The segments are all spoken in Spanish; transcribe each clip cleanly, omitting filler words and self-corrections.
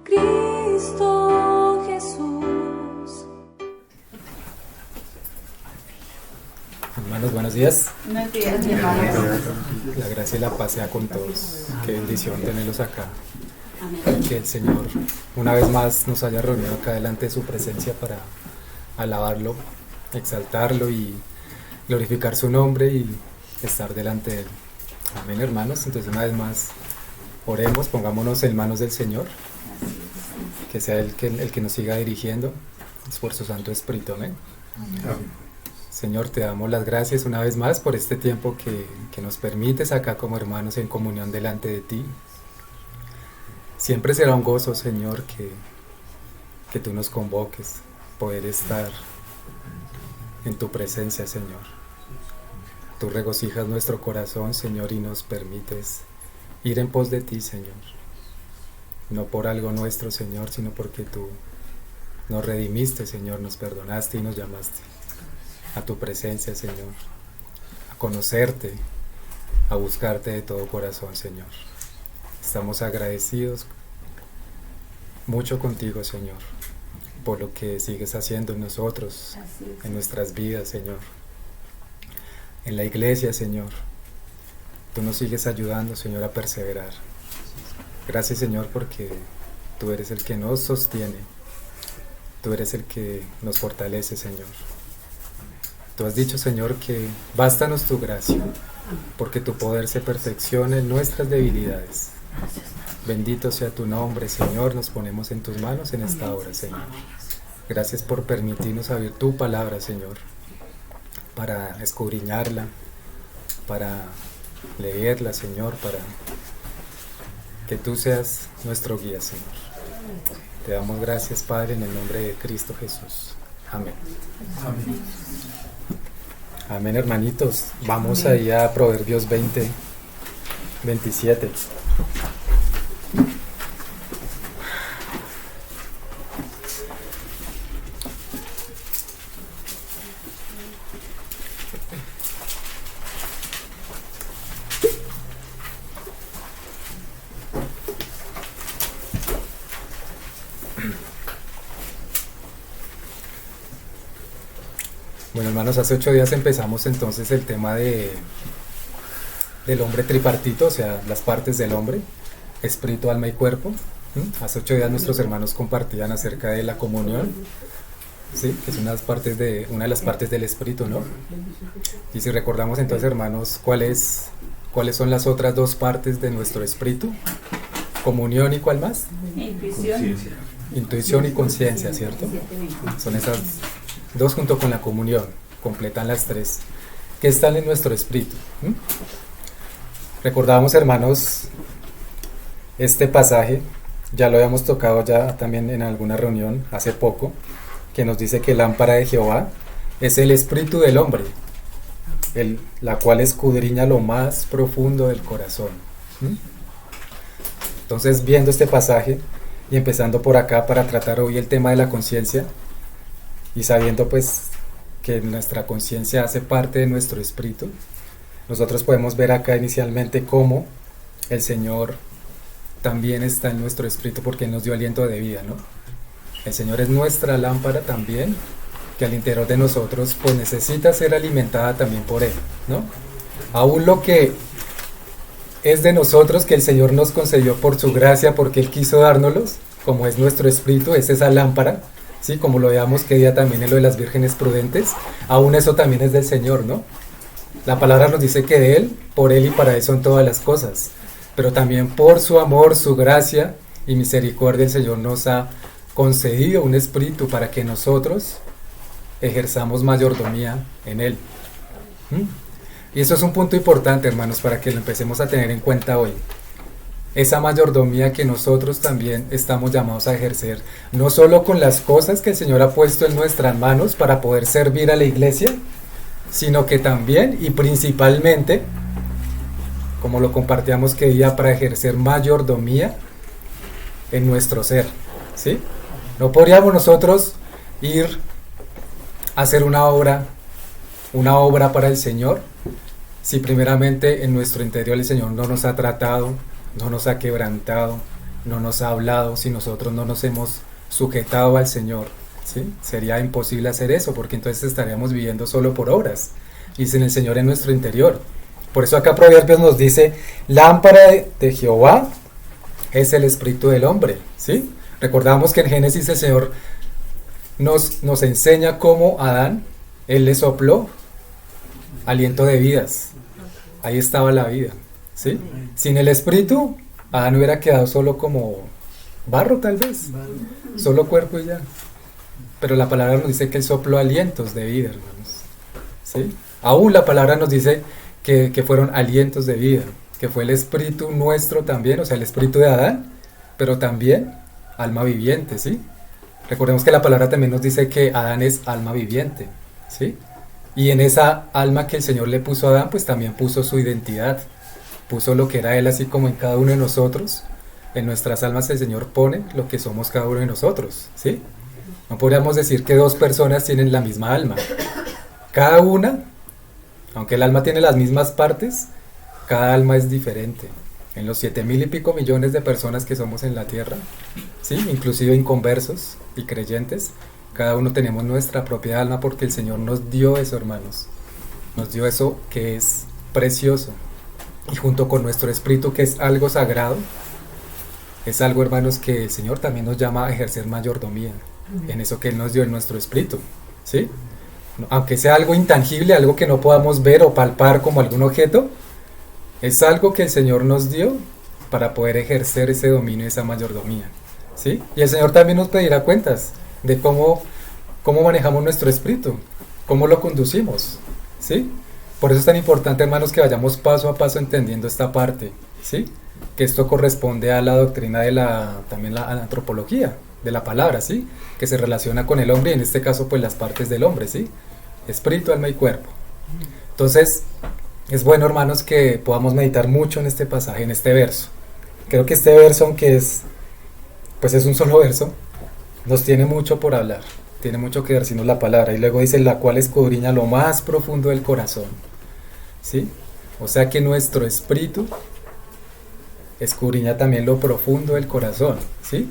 Cristo Jesús. Hermanos, buenos días. Buenos días, mi hermano. La gracia y la paz sea con todos. Qué bendición tenerlos acá. Amén. Que el Señor una vez más nos haya reunido acá delante de su presencia para alabarlo, exaltarlo y glorificar su nombre y estar delante de él. Amén, hermanos. Entonces una vez más oremos, pongámonos en manos del Señor, que sea el que nos siga dirigiendo por su Santo Espíritu. Amén. Señor, te damos las gracias una vez más por este tiempo que nos permites acá como hermanos en comunión delante de ti. Siempre será un gozo, Señor, que tú nos convoques, poder estar en tu presencia, Señor. Tú regocijas nuestro corazón, Señor, y nos permites ir en pos de ti, Señor. No por algo nuestro, Señor, sino porque tú nos redimiste, Señor, nos perdonaste y nos llamaste a tu presencia, Señor, a conocerte, a buscarte de todo corazón, Señor. Estamos agradecidos mucho contigo, Señor, por lo que sigues haciendo en nosotros, en nuestras vidas, Señor. En la iglesia, Señor, tú nos sigues ayudando, Señor, a perseverar. Gracias, Señor, porque tú eres el que nos sostiene, tú eres el que nos fortalece, Señor. Tú has dicho, Señor, que bástanos tu gracia, porque tu poder se perfecciona en nuestras debilidades. Bendito sea tu nombre, Señor, nos ponemos en tus manos en esta hora, Señor. Gracias por permitirnos abrir tu palabra, Señor, para escudriñarla, para leerla, Señor, para que tú seas nuestro guía, Señor. Te damos gracias, Padre, en el nombre de Cristo Jesús. Amén. Amén. Amén, hermanitos. Vamos ahí a Proverbios 20, 27. Bueno, hermanos, hace 8 días empezamos entonces el tema del hombre tripartito, o sea, las partes del hombre, espíritu, alma y cuerpo. Hace 8 días nuestros hermanos compartían acerca de la comunión, ¿sí? Que es una de las partes del espíritu, ¿no? Y si recordamos entonces, hermanos, ¿cuáles son las otras dos partes de nuestro espíritu? Comunión y ¿cuál más? Intuición y conciencia, ¿cierto? Son esas dos junto con la comunión, completan las tres que están en nuestro espíritu. Recordábamos, hermanos, este pasaje, ya lo habíamos tocado ya también en alguna reunión hace poco, que nos dice que lámpara de Jehová es el espíritu del hombre, la cual escudriña lo más profundo del corazón. Entonces, viendo este pasaje y empezando por acá para tratar hoy el tema de la conciencia, y sabiendo pues que nuestra conciencia hace parte de nuestro espíritu, nosotros podemos ver acá inicialmente cómo el Señor también está en nuestro espíritu porque Él nos dio aliento de vida, ¿no? El Señor es nuestra lámpara también, que al interior de nosotros pues necesita ser alimentada también por Él, ¿no? Aún lo que es de nosotros, que el Señor nos concedió por su gracia, porque Él quiso dárnoslos, como es nuestro espíritu, es esa lámpara, ¿sí? Como lo veamos que día también en lo de las vírgenes prudentes, aún eso también es del Señor, ¿no? La palabra nos dice que de Él, por Él y para Él son todas las cosas, pero también por su amor, su gracia y misericordia el Señor nos ha concedido un espíritu para que nosotros ejerzamos mayordomía en Él. Y eso es un punto importante, hermanos, para que lo empecemos a tener en cuenta hoy. Esa mayordomía que nosotros también estamos llamados a ejercer, no solo con las cosas que el Señor ha puesto en nuestras manos para poder servir a la iglesia, sino que también y principalmente, como lo compartíamos que día, para ejercer mayordomía en nuestro ser, ¿sí? No podríamos nosotros ir a hacer una obra para el Señor si primeramente en nuestro interior el Señor no nos ha tratado, no nos ha quebrantado, no nos ha hablado, si nosotros no nos hemos sujetado al Señor, ¿sí? Sería imposible hacer eso, porque entonces estaríamos viviendo solo por obras y sin el Señor en nuestro interior. Por eso acá Proverbios nos dice, lámpara de Jehová es el espíritu del hombre, ¿sí? Recordamos que en Génesis el Señor nos enseña cómo Adán, Él le sopló aliento de vidas. Ahí estaba la vida, ¿sí? Sin el espíritu, Adán hubiera quedado solo como barro tal vez, solo cuerpo y ya. Pero la palabra nos dice que Él sopló alientos de vida, hermanos, ¿sí? Aún la palabra nos dice que fueron alientos de vida, que fue el espíritu nuestro también, o sea, el espíritu de Adán, pero también alma viviente, ¿sí? Recordemos que la palabra también nos dice que Adán es alma viviente, ¿sí? Y en esa alma que el Señor le puso a Adán, pues también puso su identidad, puso lo que era Él, así como en cada uno de nosotros. En nuestras almas el Señor pone lo que somos cada uno de nosotros, ¿sí? No podríamos decir que dos personas tienen la misma alma. Cada una, aunque el alma tiene las mismas partes, cada alma es diferente. En los 7,000 y pico millones de personas que somos en la tierra, ¿sí? Inclusive inconversos y creyentes, cada uno tenemos nuestra propia alma porque el Señor nos dio eso, hermanos. Nos dio eso que es precioso. Y junto con nuestro espíritu, que es algo sagrado, es algo, hermanos, que el Señor también nos llama a ejercer mayordomía en eso que Él nos dio en nuestro espíritu, ¿sí? Aunque sea algo intangible, algo que no podamos ver o palpar como algún objeto, es algo que el Señor nos dio para poder ejercer ese dominio y esa mayordomía, ¿sí? Y el Señor también nos pedirá cuentas de cómo manejamos nuestro espíritu, cómo lo conducimos, ¿sí? Por eso es tan importante, hermanos, que vayamos paso a paso entendiendo esta parte, ¿sí? Que esto corresponde a la doctrina de también la antropología, de la palabra, ¿sí? Que se relaciona con el hombre y en este caso pues las partes del hombre, ¿sí? Espíritu, alma y cuerpo. Entonces, es bueno, hermanos, que podamos meditar mucho en este pasaje, en este verso. Creo que este verso, aunque es un solo verso, nos tiene mucho por hablar, tiene mucho que decirnos la palabra. Y luego dice, la cual escudriña lo más profundo del corazón, ¿sí? O sea que nuestro espíritu escudriña también lo profundo del corazón, ¿sí?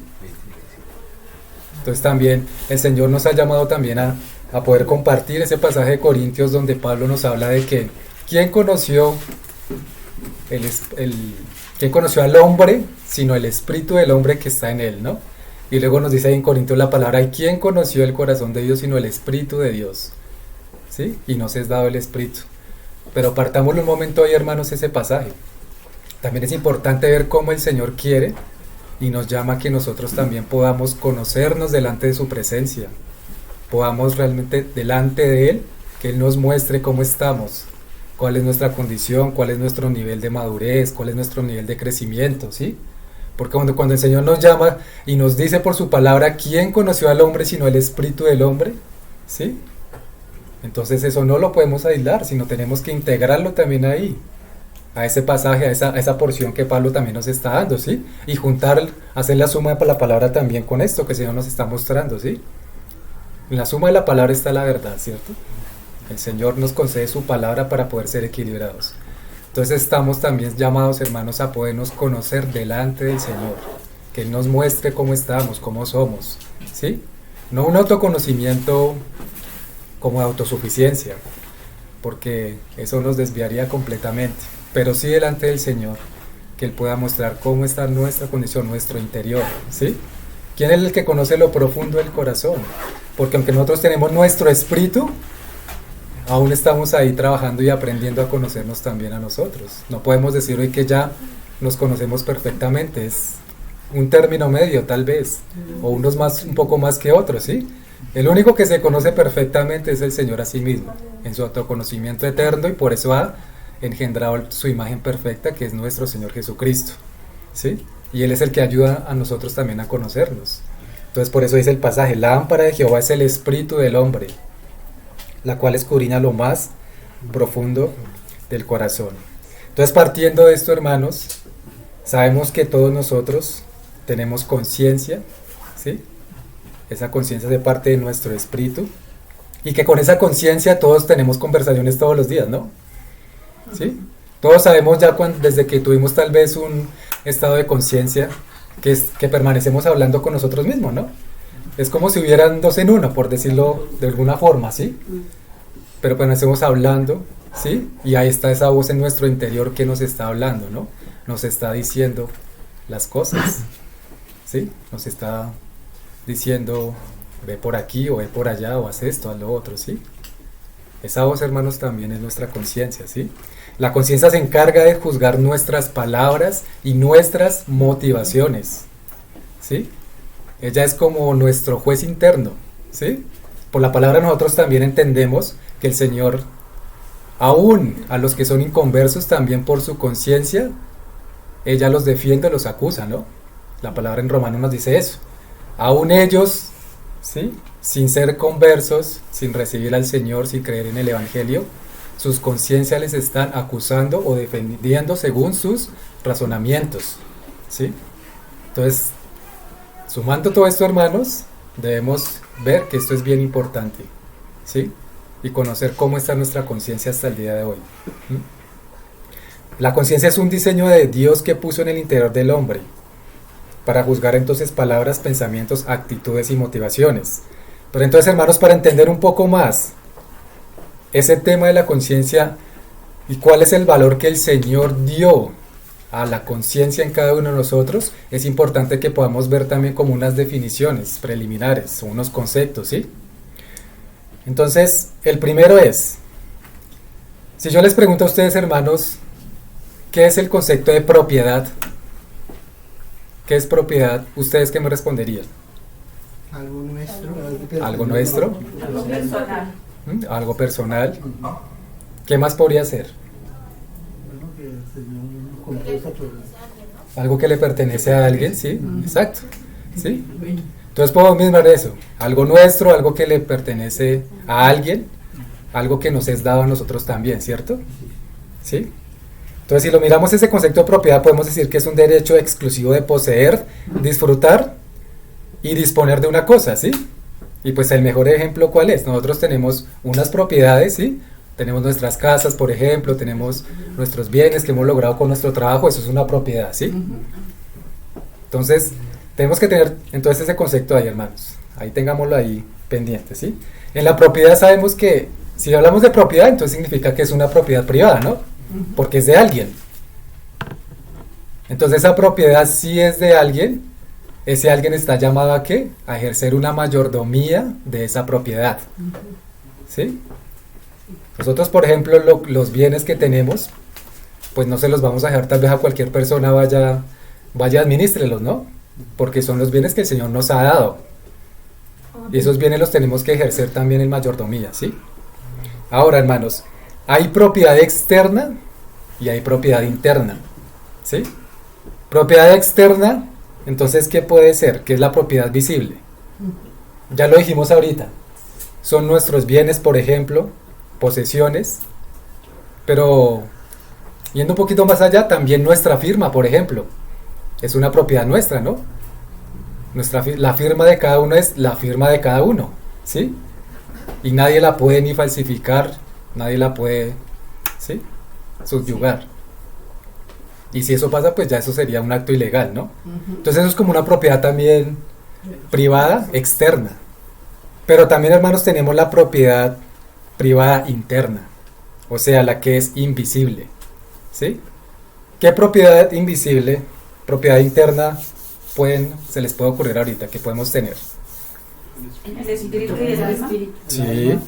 Entonces también el Señor nos ha llamado también a poder compartir ese pasaje de Corintios donde Pablo nos habla de que ¿quién conoció al hombre sino el espíritu del hombre que está en él, ¿no? Y luego nos dice ahí en Corintios la palabra, ¿y quién conoció el corazón de Dios sino el espíritu de Dios? ¿Sí? Y nos es dado el espíritu. Pero partámosle un momento ahí, hermanos, ese pasaje. También es importante ver cómo el Señor quiere y nos llama a que nosotros también podamos conocernos delante de su presencia, podamos realmente delante de Él, que Él nos muestre cómo estamos, cuál es nuestra condición, cuál es nuestro nivel de madurez, cuál es nuestro nivel de crecimiento, ¿sí? Porque cuando el Señor nos llama y nos dice por su palabra, ¿quién conoció al hombre sino el espíritu del hombre? ¿Sí? Entonces eso no lo podemos aislar, sino tenemos que integrarlo también ahí, a ese pasaje, a esa porción que Pablo también nos está dando, ¿sí? Y hacer la suma de la palabra también con esto que el Señor nos está mostrando, ¿sí? En la suma de la palabra está la verdad, ¿cierto? El Señor nos concede su palabra para poder ser equilibrados. Entonces estamos también llamados, hermanos, a podernos conocer delante del Señor, que Él nos muestre cómo estamos, cómo somos, ¿sí? No un autoconocimiento como de autosuficiencia, porque eso nos desviaría completamente, pero sí delante del Señor, que Él pueda mostrar cómo está nuestra condición, nuestro interior, ¿sí? ¿Quién es el que conoce lo profundo del corazón? Porque aunque nosotros tenemos nuestro espíritu, aún estamos ahí trabajando y aprendiendo a conocernos también a nosotros. No podemos decir hoy que ya nos conocemos perfectamente, es un término medio tal vez, o un poco más que otros, ¿sí? El único que se conoce perfectamente es el Señor a sí mismo, en su autoconocimiento eterno, y por eso ha engendrado su imagen perfecta, que es nuestro Señor Jesucristo, ¿sí? Y Él es el que ayuda a nosotros también a conocernos. Entonces por eso dice el pasaje, la lámpara de Jehová es el espíritu del hombre, la cual escudriña lo más profundo del corazón. Entonces, partiendo de esto, hermanos, sabemos que todos nosotros tenemos conciencia, ¿sí? Esa conciencia es de parte de nuestro espíritu, y que con esa conciencia todos tenemos conversaciones todos los días, ¿no? ¿Sí? Todos sabemos ya desde que tuvimos tal vez estado de conciencia que permanecemos hablando con nosotros mismos, ¿no? Es como si hubieran dos en uno, por decirlo de alguna forma, ¿sí? Pero permanecemos hablando, ¿sí? Y ahí está esa voz en nuestro interior que nos está hablando, ¿no? Nos está diciendo las cosas, ¿sí? Nos está diciendo, ve por aquí o ve por allá o haz esto, haz lo otro, ¿sí? Esa voz, hermanos, también es nuestra conciencia, ¿sí? La conciencia se encarga de juzgar nuestras palabras y nuestras motivaciones, ¿sí? Ella es como nuestro juez interno, ¿sí? Por la palabra nosotros también entendemos que el Señor, aún a los que son inconversos, también por su conciencia, ella los defiende, los acusa, ¿no? La palabra en Romanos nos dice eso. Aún ellos, ¿sí? Sin ser conversos, sin recibir al Señor, sin creer en el Evangelio, sus conciencias les están acusando o defendiendo según sus razonamientos, ¿sí? Entonces, sumando todo esto, hermanos, debemos ver que esto es bien importante, ¿sí? Y conocer cómo está nuestra conciencia hasta el día de hoy. La conciencia es un diseño de Dios que puso en el interior del hombre para juzgar entonces palabras, pensamientos, actitudes y motivaciones. Pero entonces, hermanos, para entender un poco más ese tema de la conciencia y cuál es el valor que el Señor dio a la conciencia en cada uno de nosotros, es importante que podamos ver también como unas definiciones preliminares o unos conceptos, ¿sí? Entonces, el primero es, si yo les pregunto a ustedes, hermanos, ¿qué es el concepto de propiedad? ¿Qué es propiedad? ¿Ustedes qué me responderían? Algo nuestro. ¿Algo nuestro? Algo personal. ¿Algo personal? ¿Qué más podría ser? Bueno, que el Señor nos compró esa propiedad. Algo que le pertenece a alguien, ¿sí? Exacto. ¿Sí? Entonces podemos mismar eso. Algo nuestro, algo que le pertenece a alguien, algo que nos es dado a nosotros también, ¿cierto? ¿Sí? Entonces, si lo miramos ese concepto de propiedad, podemos decir que es un derecho exclusivo de poseer, disfrutar y disponer de una cosa, ¿sí? Y pues el mejor ejemplo, ¿cuál es? Nosotros tenemos unas propiedades, ¿sí? Tenemos nuestras casas, por ejemplo, tenemos nuestros bienes que hemos logrado con nuestro trabajo, eso es una propiedad, ¿sí? Entonces, tenemos que tener entonces ese concepto ahí, hermanos. Ahí tengámoslo ahí pendiente, ¿sí? En la propiedad sabemos que, si hablamos de propiedad, entonces significa que es una propiedad privada, ¿no? Porque es de alguien. Entonces esa propiedad sí es de alguien. Ese alguien está llamado ¿a qué? A ejercer una mayordomía de esa propiedad, ¿sí? Nosotros, por ejemplo, los bienes que tenemos, pues no se los vamos a dejar tal vez a cualquier persona, vaya administrelos, ¿no? Porque son los bienes que el Señor nos ha dado. Y esos bienes los tenemos que ejercer también en mayordomía, ¿sí? Ahora, hermanos, hay propiedad externa y hay propiedad interna, ¿sí? Propiedad externa, entonces, ¿qué puede ser? ¿Qué es la propiedad visible? Ya lo dijimos ahorita. Son nuestros bienes, por ejemplo, posesiones, pero yendo un poquito más allá, también nuestra firma, por ejemplo, es una propiedad nuestra, ¿no? La firma de cada uno es la firma de cada uno, ¿sí? Y nadie la puede ni falsificar, nadie la puede, ¿sí? Subyugar. Y si eso pasa, pues ya eso sería un acto ilegal, ¿no? Entonces eso es como una propiedad también privada, externa. Pero también, hermanos, tenemos la propiedad privada interna, o sea, la que es invisible, ¿sí? ¿Qué propiedad invisible, propiedad interna se les puede ocurrir ahorita que podemos tener? El espíritu y el alma. Sí,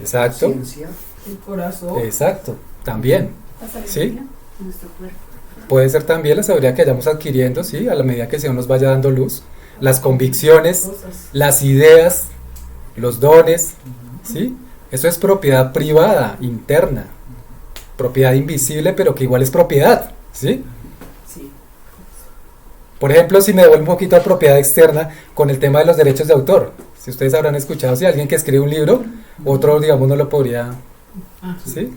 exacto. El corazón. Exacto, también, ¿sí? Nuestro cuerpo. Puede ser también la sabiduría que vayamos adquiriendo, ¿sí? A la medida que el Señor nos vaya dando luz, las convicciones, las ideas, los dones, ¿sí? Eso es propiedad privada, interna, propiedad invisible, pero que igual es propiedad, ¿sí? Sí. Por ejemplo, si me devuelvo un poquito a propiedad externa con el tema de los derechos de autor, si ustedes habrán escuchado, si alguien que escribe un libro, otro, digamos, no lo podría, ¿sí?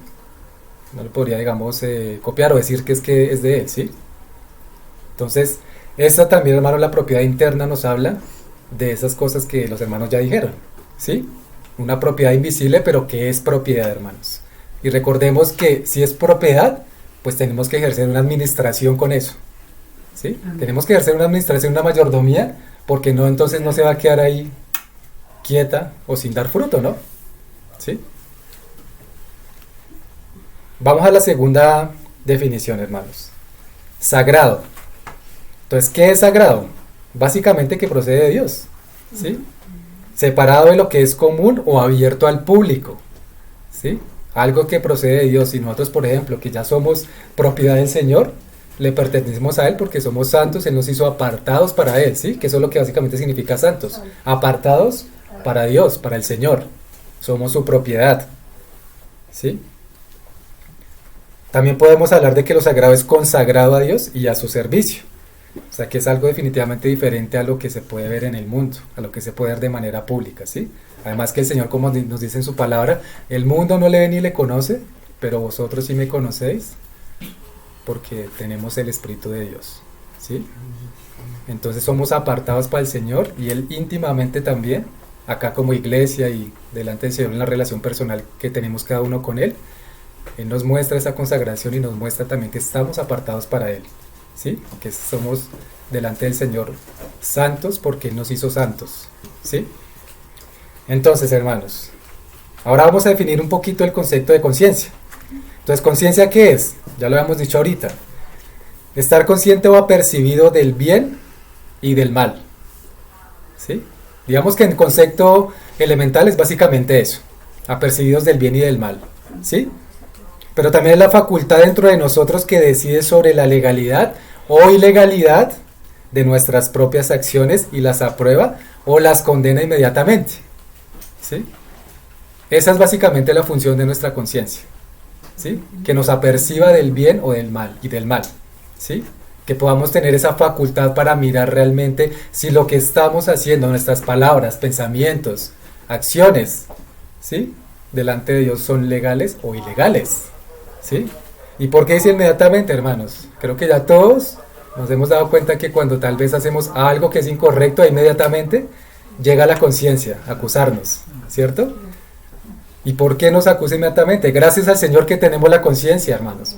No lo podría, digamos, copiar o decir que es de él, ¿sí? Entonces, esta también, hermano, la propiedad interna nos habla de esas cosas que los hermanos ya dijeron, ¿sí? Una propiedad invisible, pero que es propiedad, hermanos. Y recordemos que si es propiedad, pues tenemos que ejercer una administración con eso, ¿sí? Tenemos que ejercer una administración, una mayordomía, porque no, entonces no se va a quedar ahí quieta o sin dar fruto, ¿no? ¿Sí? Vamos a la segunda definición, hermanos. Sagrado. Entonces, ¿qué es sagrado? Básicamente que procede de Dios, ¿sí? Separado de lo que es común o abierto al público, ¿sí? Algo que procede de Dios. Y nosotros, por ejemplo, que ya somos propiedad del Señor, le pertenecemos a Él porque somos santos, Él nos hizo apartados para Él, ¿sí? Que eso es lo que básicamente significa santos. Apartados para Dios, para el Señor. Somos su propiedad, ¿sí? También podemos hablar de que lo sagrado es consagrado a Dios y a su servicio. O sea que es algo definitivamente diferente a lo que se puede ver en el mundo, a lo que se puede ver de manera pública, ¿sí? Además que el Señor, como nos dice en su palabra, el mundo no le ve ni le conoce, pero vosotros sí me conocéis, porque tenemos el Espíritu de Dios, ¿sí? Entonces somos apartados para el Señor y Él íntimamente también, acá como iglesia y delante del Señor en la relación personal que tenemos cada uno con Él, Él nos muestra esa consagración y nos muestra también que estamos apartados para Él, ¿sí? Que somos delante del Señor santos porque Él nos hizo santos, ¿sí? Entonces, hermanos, ahora vamos a definir un poquito el concepto de conciencia. Entonces, ¿conciencia qué es? Ya lo habíamos dicho ahorita. Estar consciente o apercibido del bien y del mal, ¿sí? Digamos que en concepto elemental es básicamente eso, apercibidos del bien y del mal, ¿sí? Pero también es la facultad dentro de nosotros que decide sobre la legalidad o ilegalidad de nuestras propias acciones y las aprueba o las condena inmediatamente, ¿sí? Esa es básicamente la función de nuestra conciencia, ¿sí? Que nos aperciba del bien o del mal y del mal, ¿sí? Que podamos tener esa facultad para mirar realmente si lo que estamos haciendo, nuestras palabras, pensamientos, acciones, ¿sí? Delante de Dios son legales o ilegales, ¿sí? ¿Y por qué dice inmediatamente, hermanos? Creo que ya todos nos hemos dado cuenta que cuando tal vez hacemos algo que es incorrecto, inmediatamente llega la conciencia a acusarnos, ¿cierto? ¿Y por qué nos acusa inmediatamente? Gracias al Señor que tenemos la conciencia, hermanos.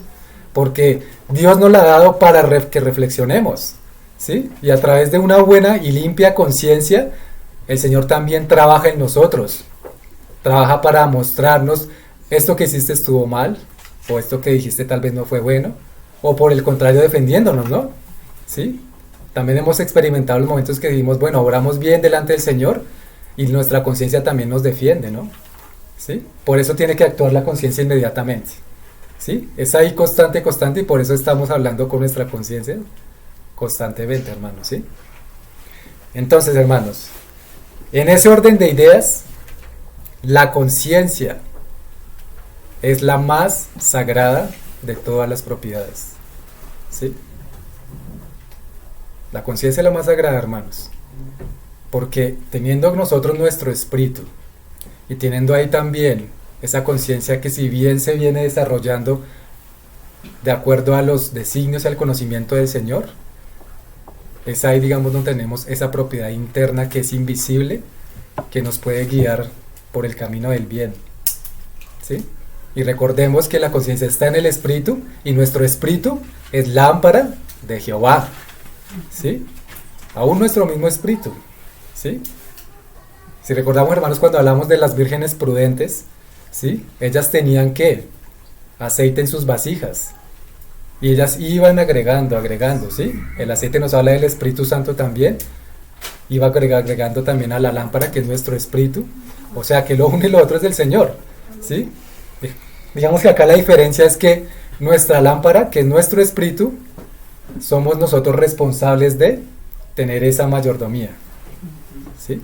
Porque Dios nos la ha dado para que reflexionemos, ¿sí? Y a través de una buena y limpia conciencia, el Señor también trabaja en nosotros. Trabaja para mostrarnos esto que hiciste estuvo mal, o esto que dijiste tal vez no fue bueno, o por el contrario defendiéndonos, ¿no? ¿Sí? También hemos experimentado los momentos que dijimos, bueno, obramos bien delante del Señor y nuestra conciencia también nos defiende, ¿no? ¿Sí? Por eso tiene que actuar la conciencia inmediatamente, ¿sí? Es ahí constante y por eso estamos hablando con nuestra conciencia constantemente, hermanos, ¿sí? Entonces, hermanos, en ese orden de ideas, la conciencia es la más sagrada de todas las propiedades, ¿sí? La conciencia es la más sagrada, hermanos, porque teniendo nosotros nuestro espíritu y teniendo ahí también esa conciencia que si bien se viene desarrollando de acuerdo a los designios y al conocimiento del Señor, es ahí, digamos, donde tenemos esa propiedad interna que es invisible, que nos puede guiar por el camino del bien, ¿sí? Y recordemos que la conciencia está en el espíritu y nuestro espíritu es lámpara de Jehová, ¿sí? Aún nuestro mismo espíritu, ¿sí? Si recordamos, hermanos, cuando hablamos de las vírgenes prudentes, ¿sí? Ellas tenían ¿qué? Aceite en sus vasijas y ellas iban agregando, ¿sí? El aceite nos habla del Espíritu Santo también, iba agregando también a la lámpara que es nuestro espíritu, o sea que lo uno y lo otro es del Señor, ¿sí? Digamos que acá la diferencia es que nuestra lámpara, que es nuestro espíritu, somos nosotros responsables de tener esa mayordomía, ¿sí?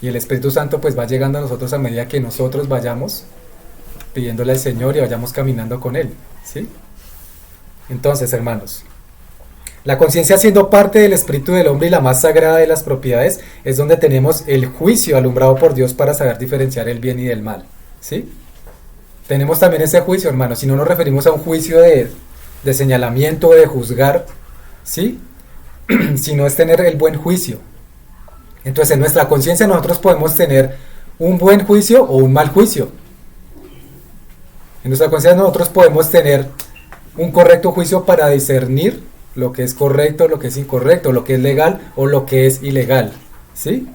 Y el Espíritu Santo pues va llegando a nosotros a medida que nosotros vayamos pidiéndole al Señor y vayamos caminando con Él, ¿sí? Entonces, hermanos, la conciencia siendo parte del espíritu del hombre y la más sagrada de las propiedades, es donde tenemos el juicio alumbrado por Dios para saber diferenciar el bien y del mal, ¿sí? Tenemos también ese juicio, hermanos, si no nos referimos a un juicio de señalamiento o de juzgar, ¿sí? Sino es tener el buen juicio. Entonces en nuestra conciencia nosotros podemos tener un buen juicio o un mal juicio. En nuestra conciencia nosotros podemos tener un correcto juicio para discernir lo que es correcto, lo que es incorrecto, lo que es legal o lo que es ilegal, ¿sí?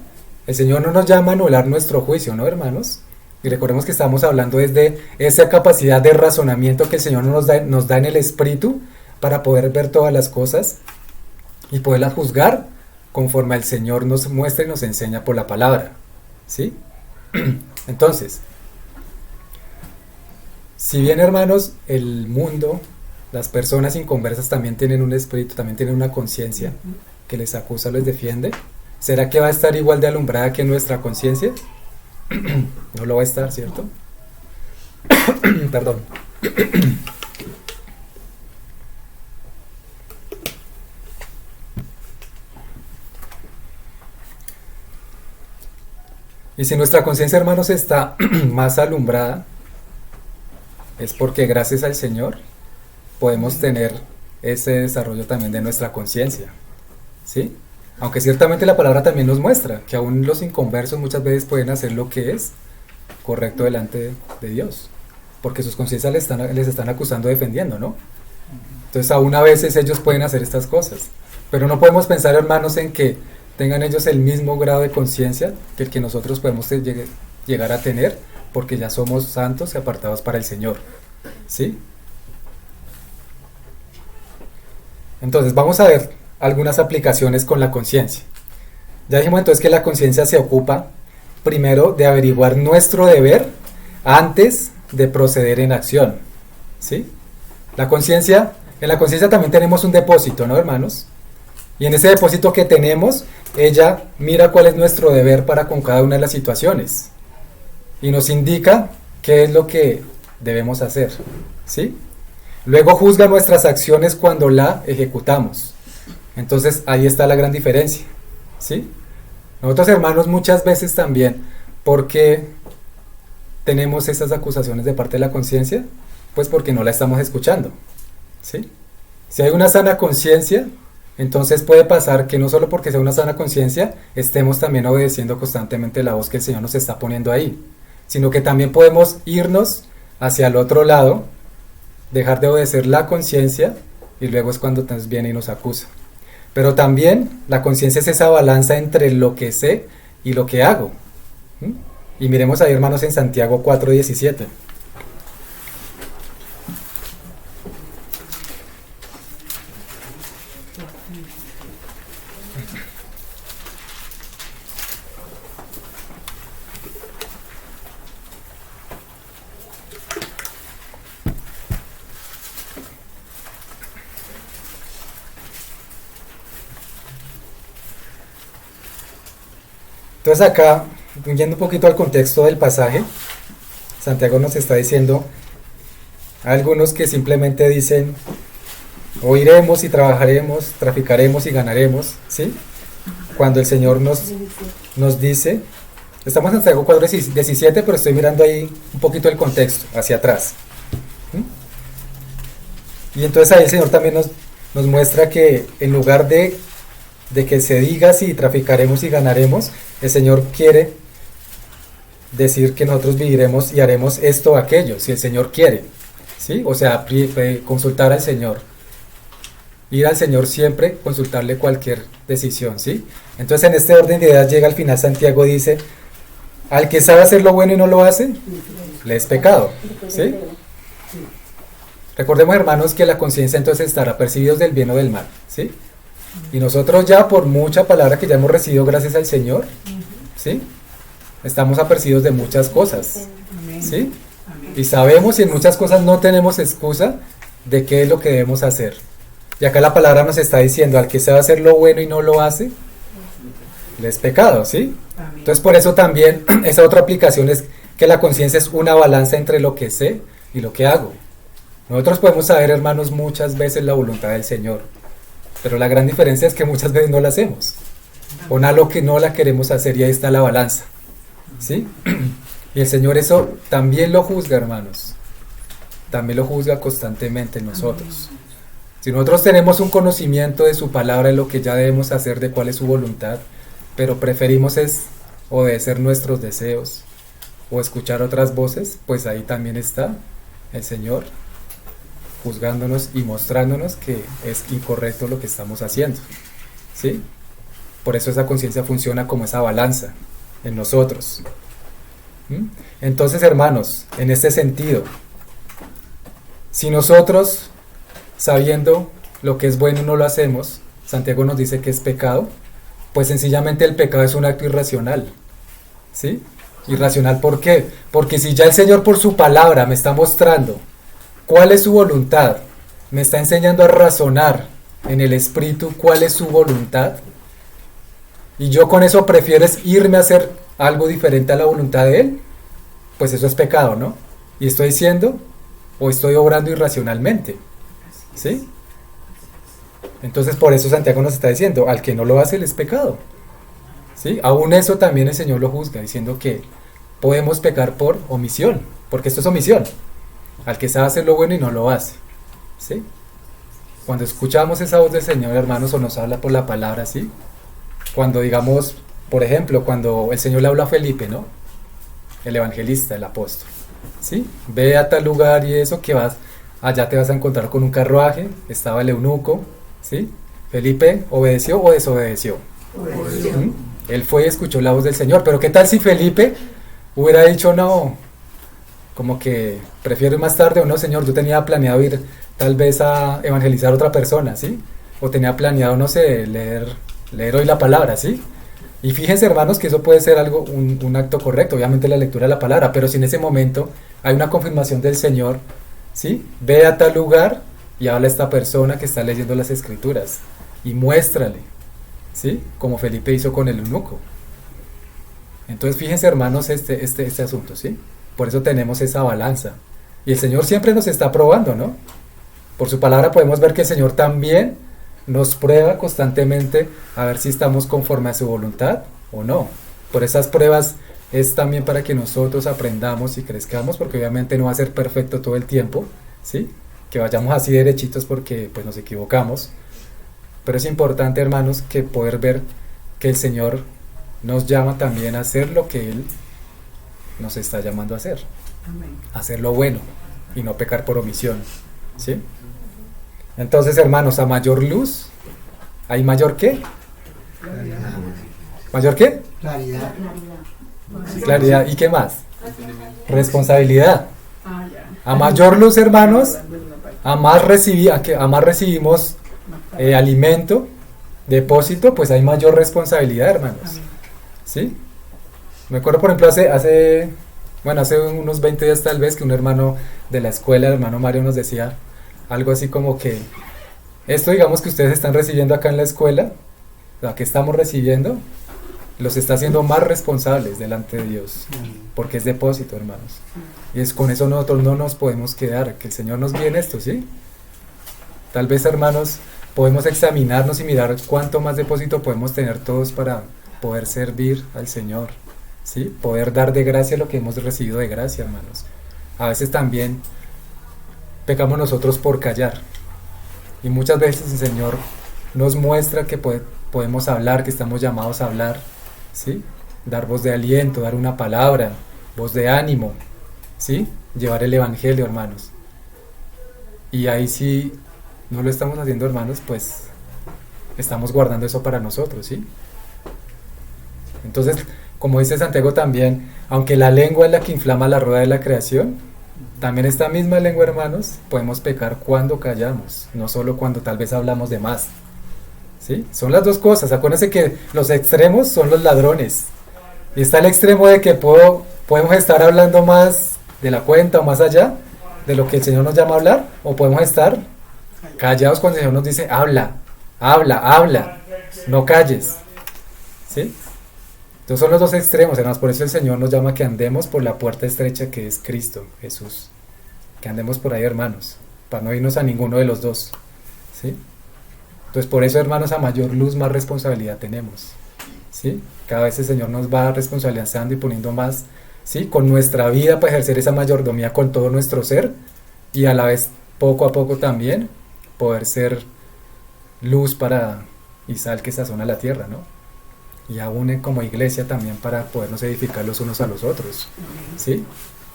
El Señor no nos llama a anular nuestro juicio, ¿no, hermanos? Y recordemos que estamos hablando desde esa capacidad de razonamiento que el Señor nos da en el Espíritu para poder ver todas las cosas y poderlas juzgar conforme el Señor nos muestra y nos enseña por la palabra, ¿sí? Entonces, si bien, hermanos, el mundo, las personas inconversas también tienen un espíritu, también tienen una conciencia que les acusa, les defiende, ¿será que va a estar igual de alumbrada que nuestra conciencia? No lo va a estar, ¿cierto? Perdón. Y si nuestra conciencia, hermanos, está más alumbrada, es porque gracias al Señor podemos tener ese desarrollo también de nuestra conciencia, ¿sí? Aunque ciertamente la palabra también nos muestra que aún los inconversos muchas veces pueden hacer lo que es correcto delante de Dios, porque sus conciencias les están acusando, defendiendo, ¿no? Entonces aún a veces ellos pueden hacer estas cosas, pero no podemos pensar, hermanos, en que tengan ellos el mismo grado de conciencia que el que nosotros podemos llegar a tener, porque ya somos santos y apartados para el Señor, ¿sí? Entonces vamos a ver algunas aplicaciones con la conciencia. Ya dijimos entonces que la conciencia se ocupa primero de averiguar nuestro deber antes de proceder en acción, ¿sí? En la conciencia también tenemos un depósito, ¿no, hermanos? Y en ese depósito que tenemos, ella mira cuál es nuestro deber para con cada una de las situaciones y nos indica qué es lo que debemos hacer, ¿sí? Luego juzga nuestras acciones cuando la ejecutamos. Entonces ahí está la gran diferencia, ¿sí? Nosotros, hermanos, muchas veces también, ¿por qué tenemos esas acusaciones de parte de la conciencia? Pues porque no la estamos escuchando, ¿sí? Si hay una sana conciencia, entonces puede pasar que no solo porque sea una sana conciencia, estemos también obedeciendo constantemente la voz que el Señor nos está poniendo ahí, sino que también podemos irnos hacia el otro lado, dejar de obedecer la conciencia, y luego es cuando nos viene y nos acusa. Pero también la conciencia es esa balanza entre lo que sé y lo que hago. Y miremos ahí, hermanos, en Santiago 4:17. Entonces acá, yendo un poquito al contexto del pasaje, Santiago nos está diciendo a algunos que simplemente dicen, oiremos y trabajaremos, traficaremos y ganaremos, ¿sí? Cuando el Señor nos dice, estamos en Santiago 4:17, pero estoy mirando ahí un poquito el contexto, hacia atrás. Y entonces ahí el Señor también nos muestra que en lugar de que se diga si traficaremos y ganaremos, el Señor quiere decir que nosotros viviremos y haremos esto o aquello, si el Señor quiere, ¿sí? O sea, consultar al Señor, ir al Señor siempre, consultarle cualquier decisión, ¿sí? Entonces en este orden de ideas llega al final Santiago, dice, al que sabe hacer lo bueno y no lo hace, le es pecado, ¿sí? Recordemos, hermanos, que la conciencia entonces estará percibidos del bien o del mal, ¿sí? Y nosotros ya por mucha palabra que ya hemos recibido gracias al Señor, ¿sí? Estamos apercibidos de muchas cosas, ¿sí? Y sabemos y en muchas cosas no tenemos excusa de qué es lo que debemos hacer. Y acá la palabra nos está diciendo, al que sabe hacer lo bueno y no lo hace, le es pecado, ¿sí? Entonces por eso también esa otra aplicación es que la conciencia es una balanza entre lo que sé y lo que hago. Nosotros podemos saber, hermanos, muchas veces la voluntad del Señor, pero la gran diferencia es que muchas veces no la hacemos, o nada lo que no la queremos hacer, y ahí está la balanza, ¿sí? Y el Señor eso también lo juzga, hermanos, también lo juzga constantemente en nosotros. Si nosotros tenemos un conocimiento de su palabra, de lo que ya debemos hacer, de cuál es su voluntad, pero preferimos es obedecer nuestros deseos o escuchar otras voces, pues ahí también está el Señor juzgándonos y mostrándonos que es incorrecto lo que estamos haciendo, ¿sí? Por eso esa conciencia funciona como esa balanza en nosotros. Entonces, hermanos, en este sentido, si nosotros, sabiendo lo que es bueno, no lo hacemos, Santiago nos dice que es pecado, pues sencillamente el pecado es un acto irracional, ¿sí? Irracional, ¿por qué? Porque si ya el Señor por su palabra me está mostrando cuál es su voluntad, me está enseñando a razonar en el Espíritu cuál es su voluntad, y yo con eso prefiero irme a hacer algo diferente a la voluntad de Él, pues eso es pecado, ¿no? Y estoy diciendo, o estoy obrando irracionalmente, ¿sí? Entonces por eso Santiago nos está diciendo, al que no lo hace, él es pecado, ¿sí? Aún eso también el Señor lo juzga, diciendo que podemos pecar por omisión, porque esto es omisión, al que sabe hacer lo bueno y no lo hace, ¿sí? Cuando escuchamos esa voz del Señor, hermanos, o nos habla por la palabra, ¿sí? Cuando digamos, por ejemplo, cuando el Señor le habla a Felipe, ¿no? El evangelista, el apóstol, ¿sí? Ve a tal lugar y eso, que vas, allá te vas a encontrar con un carruaje, estaba el eunuco, ¿sí? Felipe, ¿obedeció o desobedeció? Obedeció. Él fue y escuchó la voz del Señor, pero ¿qué tal si Felipe hubiera dicho, no, como que prefiero ir más tarde, o no, Señor, yo tenía planeado ir tal vez a evangelizar a otra persona, ¿sí? O tenía planeado, no sé, leer hoy la palabra, ¿sí? Y fíjense, hermanos, que eso puede ser algo, un acto correcto, obviamente la lectura de la palabra, pero si en ese momento hay una confirmación del Señor, ¿sí? Ve a tal lugar y habla a esta persona que está leyendo las Escrituras y muéstrale, ¿sí? Como Felipe hizo con el eunuco. Entonces fíjense, hermanos, este asunto, ¿sí? Por eso tenemos esa balanza. Y el Señor siempre nos está probando, ¿no? Por su palabra podemos ver que el Señor también nos prueba constantemente a ver si estamos conforme a su voluntad o no. Por esas pruebas es también para que nosotros aprendamos y crezcamos, porque obviamente no va a ser perfecto todo el tiempo, ¿sí? Que vayamos así derechitos porque pues nos equivocamos. Pero es importante, hermanos, que poder ver que el Señor nos llama también a hacer lo que Él nos está llamando a hacer. Amén. Hacer lo bueno y no pecar por omisión, ¿sí? Entonces, hermanos, a mayor luz, ¿hay mayor qué? Claridad. ¿Mayor qué? Claridad. Claridad. ¿Y qué más? Responsabilidad. Ah, ya. A mayor luz, hermanos, a más recibimos alimento, depósito, pues hay mayor responsabilidad, hermanos. ¿Sí? Me acuerdo, por ejemplo, hace unos 20 días tal vez, que un hermano de la escuela, el hermano Mario, nos decía algo así como que esto, digamos, que ustedes están recibiendo acá en la escuela, la que estamos recibiendo, los está haciendo más responsables delante de Dios, porque es depósito, hermanos. Y es con eso nosotros no nos podemos quedar, que el Señor nos guíe en esto, ¿sí? Tal vez, hermanos, podemos examinarnos y mirar cuánto más depósito podemos tener todos para poder servir al Señor, ¿sí? Poder dar de gracia lo que hemos recibido de gracia, hermanos. A veces también pecamos nosotros por callar, y muchas veces el Señor nos muestra que podemos hablar, que estamos llamados a hablar, ¿sí? Dar voz de aliento, dar una palabra, voz de ánimo, ¿sí? Llevar el evangelio, hermanos. Y ahí sí no lo estamos haciendo, hermanos, pues estamos guardando eso para nosotros, ¿sí? Entonces, como dice Santiago también, aunque la lengua es la que inflama la rueda de la creación, también esta misma lengua, hermanos, podemos pecar cuando callamos, no solo cuando tal vez hablamos de más, ¿sí? Son las dos cosas. Acuérdense que los extremos son los ladrones, y está el extremo de que podemos estar hablando más de la cuenta o más allá de lo que el Señor nos llama a hablar, o podemos estar callados cuando el Señor nos dice habla, no calles, ¿sí? Entonces son los dos extremos, hermanos. Por eso el Señor nos llama que andemos por la puerta estrecha que es Cristo Jesús, que andemos por ahí, hermanos, para no irnos a ninguno de los dos, ¿sí? Entonces por eso, hermanos, a mayor luz más responsabilidad tenemos, ¿sí? Cada vez el Señor nos va responsabilizando y poniendo más, ¿sí? Con nuestra vida para ejercer esa mayordomía con todo nuestro ser, y a la vez poco a poco también poder ser luz y sal que sazona la tierra, ¿no? Y aún como iglesia también para podernos edificar los unos a los otros, ¿sí?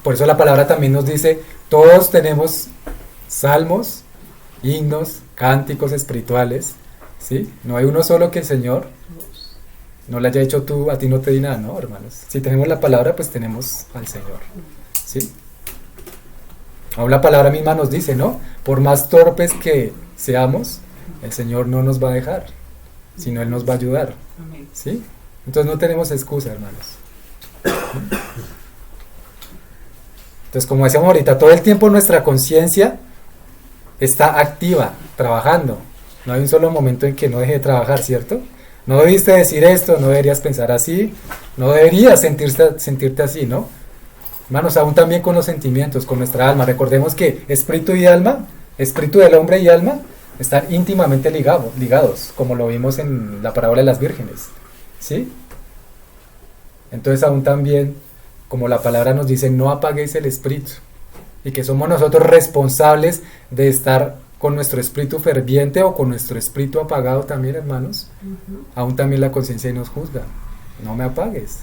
Por eso la palabra también nos dice, todos tenemos salmos, himnos, cánticos espirituales, ¿sí? No hay uno solo que el Señor no le haya hecho tú, a ti no te di nada, ¿no, hermanos? Si tenemos la palabra, pues tenemos al Señor, ¿sí? Aún la palabra misma nos dice, ¿no? Por más torpes que seamos, el Señor no nos va a dejar, sino Él nos va a ayudar, ¿sí? Entonces no tenemos excusa, hermanos. Entonces, como decíamos ahorita, todo el tiempo nuestra conciencia está activa, trabajando. No hay un solo momento en que no deje de trabajar, ¿cierto? No debiste decir esto, no deberías pensar así, no deberías sentirte así, ¿no? Hermanos, aún también con los sentimientos, con nuestra alma. Recordemos que espíritu y alma, espíritu del hombre y alma, están íntimamente ligados, como lo vimos en la parábola de las vírgenes, ¿sí? Entonces aún también, como la palabra nos dice, no apaguéis el espíritu, y que somos nosotros responsables de estar con nuestro espíritu ferviente o con nuestro espíritu apagado también, hermanos. Aún también la conciencia nos juzga, no me apagues,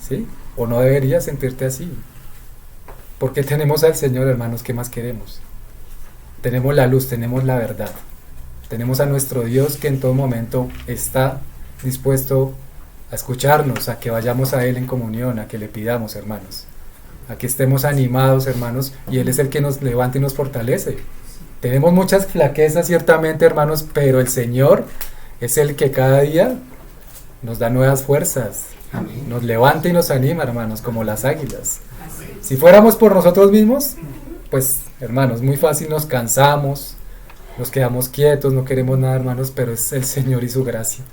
¿sí? O no deberías sentirte así, porque tenemos al Señor, hermanos. ¿Qué más queremos? Tenemos la luz, tenemos la verdad, tenemos a nuestro Dios que en todo momento está dispuesto a escucharnos, a que vayamos a Él en comunión, a que le pidamos, hermanos, a que estemos animados, hermanos, y Él es el que nos levanta y nos fortalece. Tenemos muchas flaquezas, ciertamente, hermanos, pero el Señor es el que cada día nos da nuevas fuerzas. Amén. Nos levanta y nos anima, hermanos, como las águilas. Si fuéramos por nosotros mismos, pues, hermanos, muy fácil nos cansamos, nos quedamos quietos, no queremos nada, hermanos, pero es el Señor y su gracia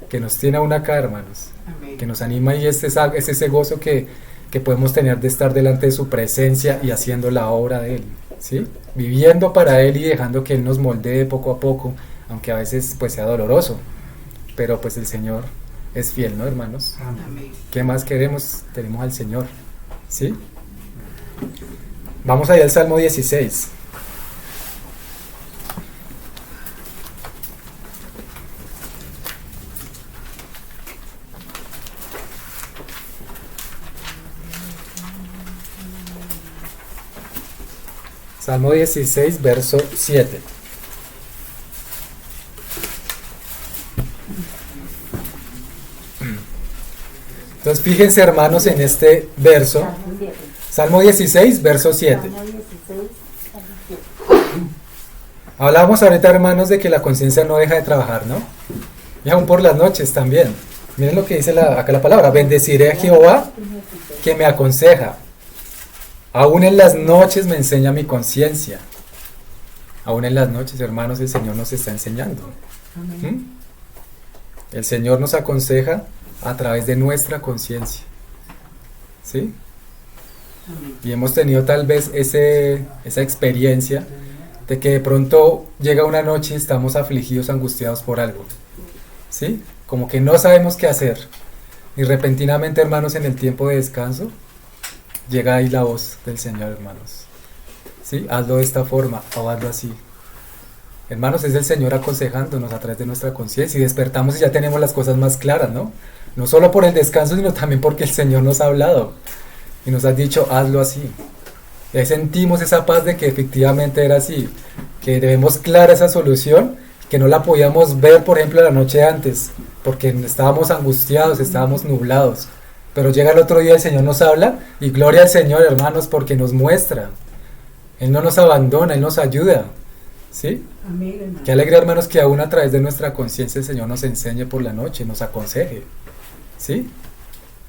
que nos tiene aún acá, hermanos. Amén. Que nos anima, y es ese gozo que podemos tener de estar delante de su presencia y haciendo la obra de Él, ¿sí? Viviendo para Él y dejando que Él nos moldee poco a poco, aunque a veces pues sea doloroso, pero pues el Señor es fiel, ¿no, hermanos? Amén. ¿Qué más queremos? Tenemos al Señor, ¿sí? Vamos allá al Salmo 16. Salmo 16, verso 7. Entonces fíjense, hermanos, en este verso. Salmo 16, verso 7. Hablábamos ahorita, hermanos, de que la conciencia no deja de trabajar, ¿no? Y aún por las noches también. Miren lo que dice acá la palabra. Bendeciré a Jehová que me aconseja. Aún en las noches me enseña mi conciencia. Aún en las noches, hermanos, el Señor nos está enseñando. El Señor nos aconseja a través de nuestra conciencia, ¿sí? Y hemos tenido tal vez esa experiencia de que de pronto llega una noche y estamos afligidos, angustiados por algo, ¿sí? Como que no sabemos qué hacer. Y repentinamente, hermanos, en el tiempo de descanso, llega ahí la voz del Señor, hermanos, ¿sí? Hazlo de esta forma o hazlo así. Hermanos, es el Señor aconsejándonos a través de nuestra conciencia, y despertamos y ya tenemos las cosas más claras, ¿no? No solo por el descanso, sino también porque el Señor nos ha hablado y nos ha dicho, hazlo así. Y ahí sentimos esa paz de que efectivamente era así, que debemos clara esa solución, que no la podíamos ver, por ejemplo, la noche antes, porque estábamos angustiados, estábamos nublados. Pero llega el otro día, el Señor nos habla, y gloria al Señor, hermanos, porque nos muestra. Él no nos abandona, Él nos ayuda, ¿sí? Amén. Qué alegría, hermanos, que aún a través de nuestra conciencia el Señor nos enseñe por la noche, nos aconseje, ¿sí?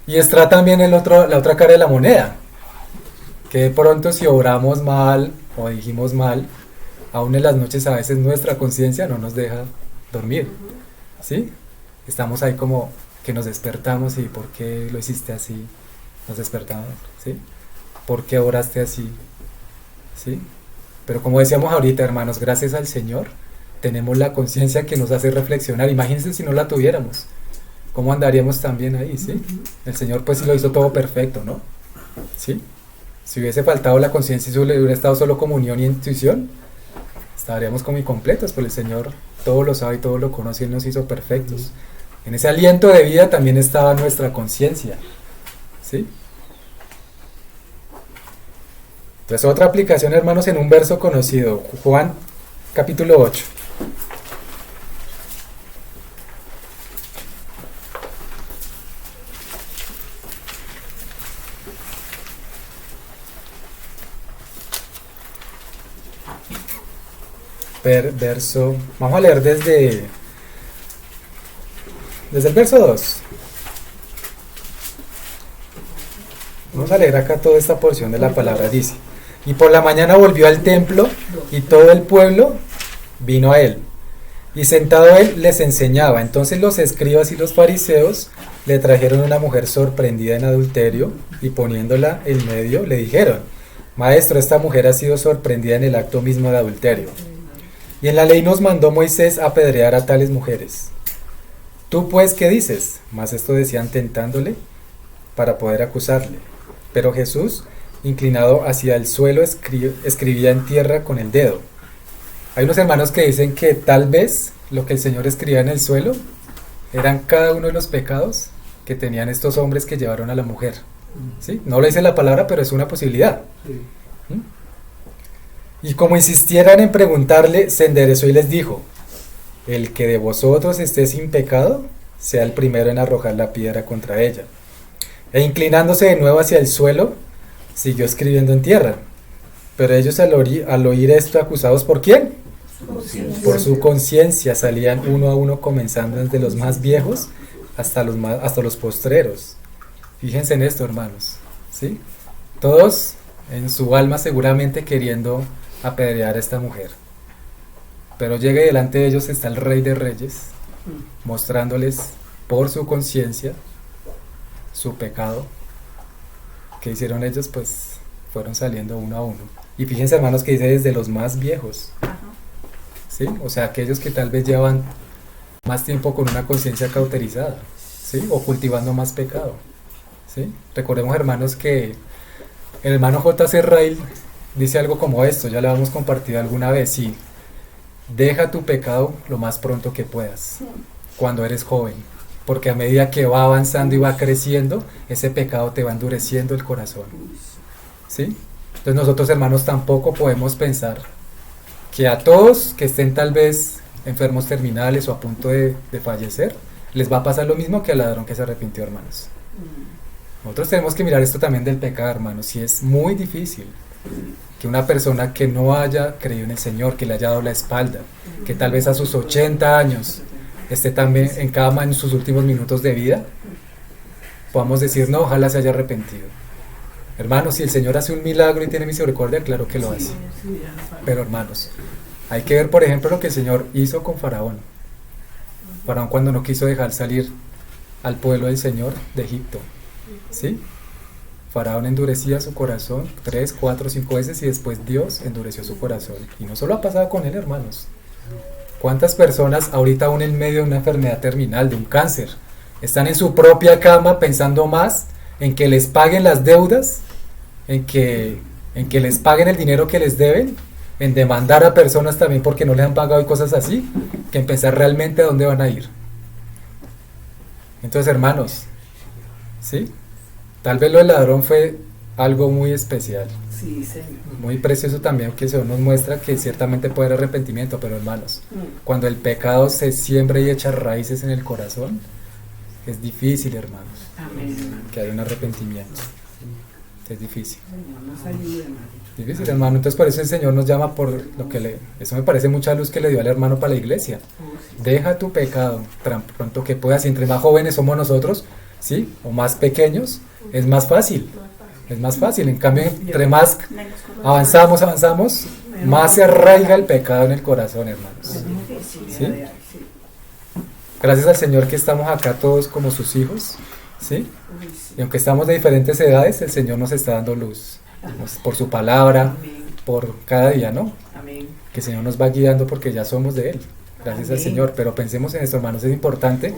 Y está también la otra cara de la moneda, que de pronto si obramos mal o dijimos mal, aún en las noches a veces nuestra conciencia no nos deja dormir, ¿sí? Estamos ahí como que nos despertamos y ¿por qué lo hiciste así? Nos despertamos, ¿sí? ¿Por qué oraste así? ¿Sí? Pero como decíamos ahorita, hermanos, gracias al Señor tenemos la conciencia que nos hace reflexionar. Imagínense si no la tuviéramos, ¿cómo andaríamos también ahí? ¿Sí? El Señor pues sí lo hizo todo perfecto, ¿no? ¿Sí? Si hubiese faltado la conciencia y hubiera estado solo comunión y intuición, estaríamos como incompletos, pero el Señor todo lo sabe y todo lo conoce y Él nos hizo perfectos. En ese aliento de vida también estaba nuestra conciencia, ¿sí? Entonces otra aplicación, hermanos, en un verso conocido, Juan capítulo 8. Verso, vamos a leer desde el verso 2. Vamos a leer acá toda esta porción de la palabra. Dice: y por la mañana volvió al templo, y todo el pueblo vino a él, y sentado él les enseñaba. Entonces los escribas y los fariseos le trajeron una mujer sorprendida en adulterio, y poniéndola en medio le dijeron: Maestro, esta mujer ha sido sorprendida en el acto mismo de adulterio. Y en la ley nos mandó Moisés apedrear a tales mujeres. ¿Tú pues qué dices? Mas esto decían tentándole para poder acusarle. Pero Jesús, inclinado hacia el suelo, escribía en tierra con el dedo. Hay unos hermanos que dicen que tal vez lo que el Señor escribía en el suelo eran cada uno de los pecados que tenían estos hombres que llevaron a la mujer. ¿Sí? No lo dice la palabra, pero es una posibilidad. Sí. Y como insistieran en preguntarle, se enderezó y les dijo: el que de vosotros esté sin pecado, sea el primero en arrojar la piedra contra ella. E inclinándose de nuevo hacia el suelo, siguió escribiendo en tierra. Pero ellos al oír esto, acusados ¿por quién? Por su conciencia, salían uno a uno, comenzando desde los más viejos hasta los postreros. Fíjense en esto, hermanos, ¿sí? Todos en su alma seguramente queriendo apedrear a esta mujer. Pero llega y delante de ellos está el Rey de Reyes, mostrándoles por su conciencia su pecado. ¿Qué hicieron ellos? Pues fueron saliendo uno a uno. Y fíjense, hermanos, que dice desde los más viejos. ¿Sí? O sea, aquellos que tal vez llevan más tiempo con una conciencia cauterizada, ¿sí? O cultivando más pecado, ¿sí? Recordemos, hermanos, que el hermano J.C. Ryle dice algo como esto, ya lo hemos compartido alguna vez: sí, deja tu pecado lo más pronto que puedas, cuando eres joven, porque a medida que va avanzando y va creciendo, ese pecado te va endureciendo el corazón, ¿sí? Entonces nosotros, hermanos, tampoco podemos pensar que a todos que estén tal vez enfermos terminales o a punto de fallecer, les va a pasar lo mismo que al ladrón que se arrepintió, hermanos. Nosotros tenemos que mirar esto también del pecado, hermanos, y es muy difícil que una persona que no haya creído en el Señor, que le haya dado la espalda, que tal vez a sus 80 años esté también en sus últimos minutos de vida, podamos decir: no, ojalá se haya arrepentido. Hermanos, si el Señor hace un milagro y tiene misericordia, claro que lo hace. Pero, hermanos, hay que ver, por ejemplo, lo que el Señor hizo con Faraón. Faraón, cuando no quiso dejar salir al pueblo del Señor de Egipto, ¿sí? Faraón endurecía su corazón 3, 4, 5 veces, y después Dios endureció su corazón. Y no solo ha pasado con él, hermanos. ¿Cuántas personas ahorita, aún en medio de una enfermedad terminal, de un cáncer, están en su propia cama pensando más en que les paguen las deudas, en que les paguen el dinero que les deben, en demandar a personas también porque no les han pagado y cosas así, que en pensar realmente a dónde van a ir? Entonces, hermanos, ¿sí? Tal vez lo del ladrón fue algo muy especial, Sí, Señor. muy precioso también, que se nos muestra que ciertamente puede haber arrepentimiento, pero, hermanos, cuando el pecado se siembra y echa raíces en el corazón, es difícil, hermanos, Amén. que haya un arrepentimiento. Es difícil. Señor, nos ayude, hermano. Difícil, hermano. Entonces por eso el Señor nos llama por lo que eso me parece mucha luz que le dio al hermano para la iglesia. Deja tu pecado tan pronto que puedas, y entre más jóvenes somos nosotros, ¿sí? O más pequeños, es más fácil. Es más fácil. En cambio, entre más avanzamos, más se arraiga el pecado en el corazón, hermanos. ¿Sí? Gracias al Señor que estamos acá todos como sus hijos, ¿sí? Y aunque estamos de diferentes edades, el Señor nos está dando luz, por su palabra, por cada día, ¿no? Amén. Que el Señor nos va guiando porque ya somos de Él. Gracias al Señor. Pero pensemos en esto, hermanos, es importante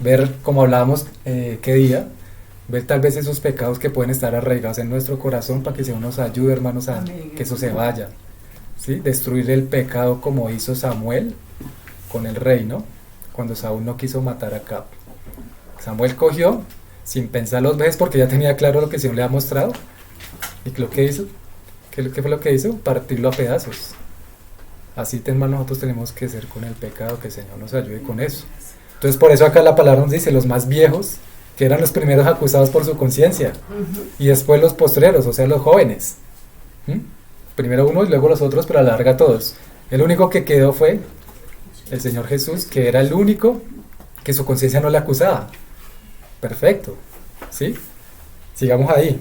ver, como hablábamos qué día, ver tal vez esos pecados que pueden estar arraigados en nuestro corazón, para que el Señor nos ayude, hermanos, a que eso se vaya, ¿sí? Destruir el pecado como hizo Samuel con el rey, ¿no? Cuando Saúl no quiso matar a Acab. Samuel cogió, sin pensar dos veces, porque ya tenía claro lo que el Señor le ha mostrado, y lo que hizo, ¿Qué fue lo que hizo? Partirlo a pedazos. Así nosotros tenemos que ser con el pecado, que el Señor nos ayude con eso. Entonces por eso acá la palabra nos dice, los más viejos, que eran los primeros acusados por su conciencia, y después los postreros, o sea, los jóvenes. Primero uno y luego los otros, pero a la larga todos. El único que quedó fue el Señor Jesús, que era el único que su conciencia no le acusaba. Perfecto, ¿sí? Sigamos ahí.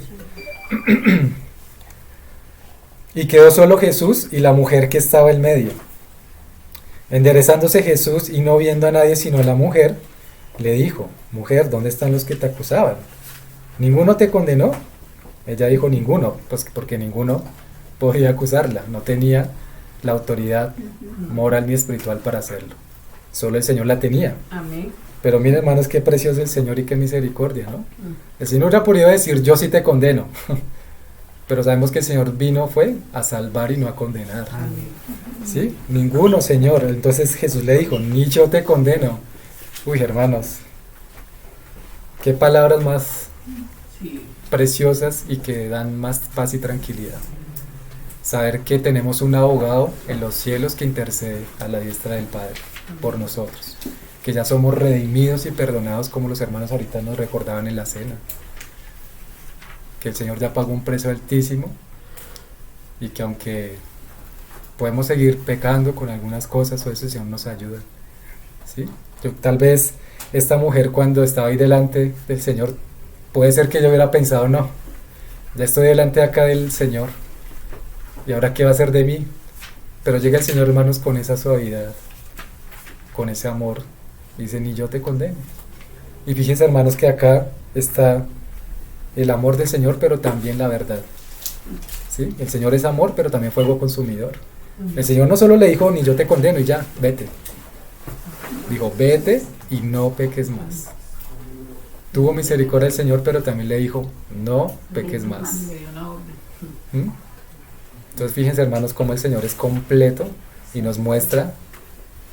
Y quedó solo Jesús y la mujer que estaba en medio. Enderezándose Jesús y no viendo a nadie sino a la mujer, le dijo, mujer, ¿dónde están los que te acusaban? ¿Ninguno te condenó? Ella dijo, ninguno, pues porque ninguno podía acusarla, no tenía la autoridad moral ni espiritual para hacerlo. Solo el Señor la tenía. Amén. Pero miren, hermanos, qué precioso el Señor y qué misericordia, ¿no? El Señor hubiera podido decir, yo sí te condeno. Pero sabemos que el Señor fue a salvar y no a condenar. ¿Sí? Ninguno, Señor. Entonces Jesús le dijo, ni yo te condeno. Uy, hermanos, qué palabras más preciosas y que dan más paz y tranquilidad. Saber que tenemos un abogado en los cielos que intercede a la diestra del Padre por nosotros. Que ya somos redimidos y perdonados, como los hermanos ahorita nos recordaban en la cena. Que el Señor ya pagó un precio altísimo y que aunque podemos seguir pecando con algunas cosas, o eso el Señor nos ayuda. ¿Sí? Tal vez esta mujer, cuando estaba ahí delante del Señor, puede ser que yo hubiera pensado, no, ya estoy delante acá del Señor y ahora qué va a hacer de mí. Pero llega el Señor, hermanos, con esa suavidad, con ese amor, y dice, ni yo te condeno. Y fíjense, hermanos, que acá está el amor del Señor, pero también la verdad. ¿Sí? El Señor es amor, pero también fuego consumidor. El Señor no solo le dijo, ni yo te condeno y ya, vete. Dijo, vete y no peques más. Tuvo misericordia el Señor, pero también le dijo, no peques más. Entonces fíjense, hermanos, cómo el Señor es completo y nos muestra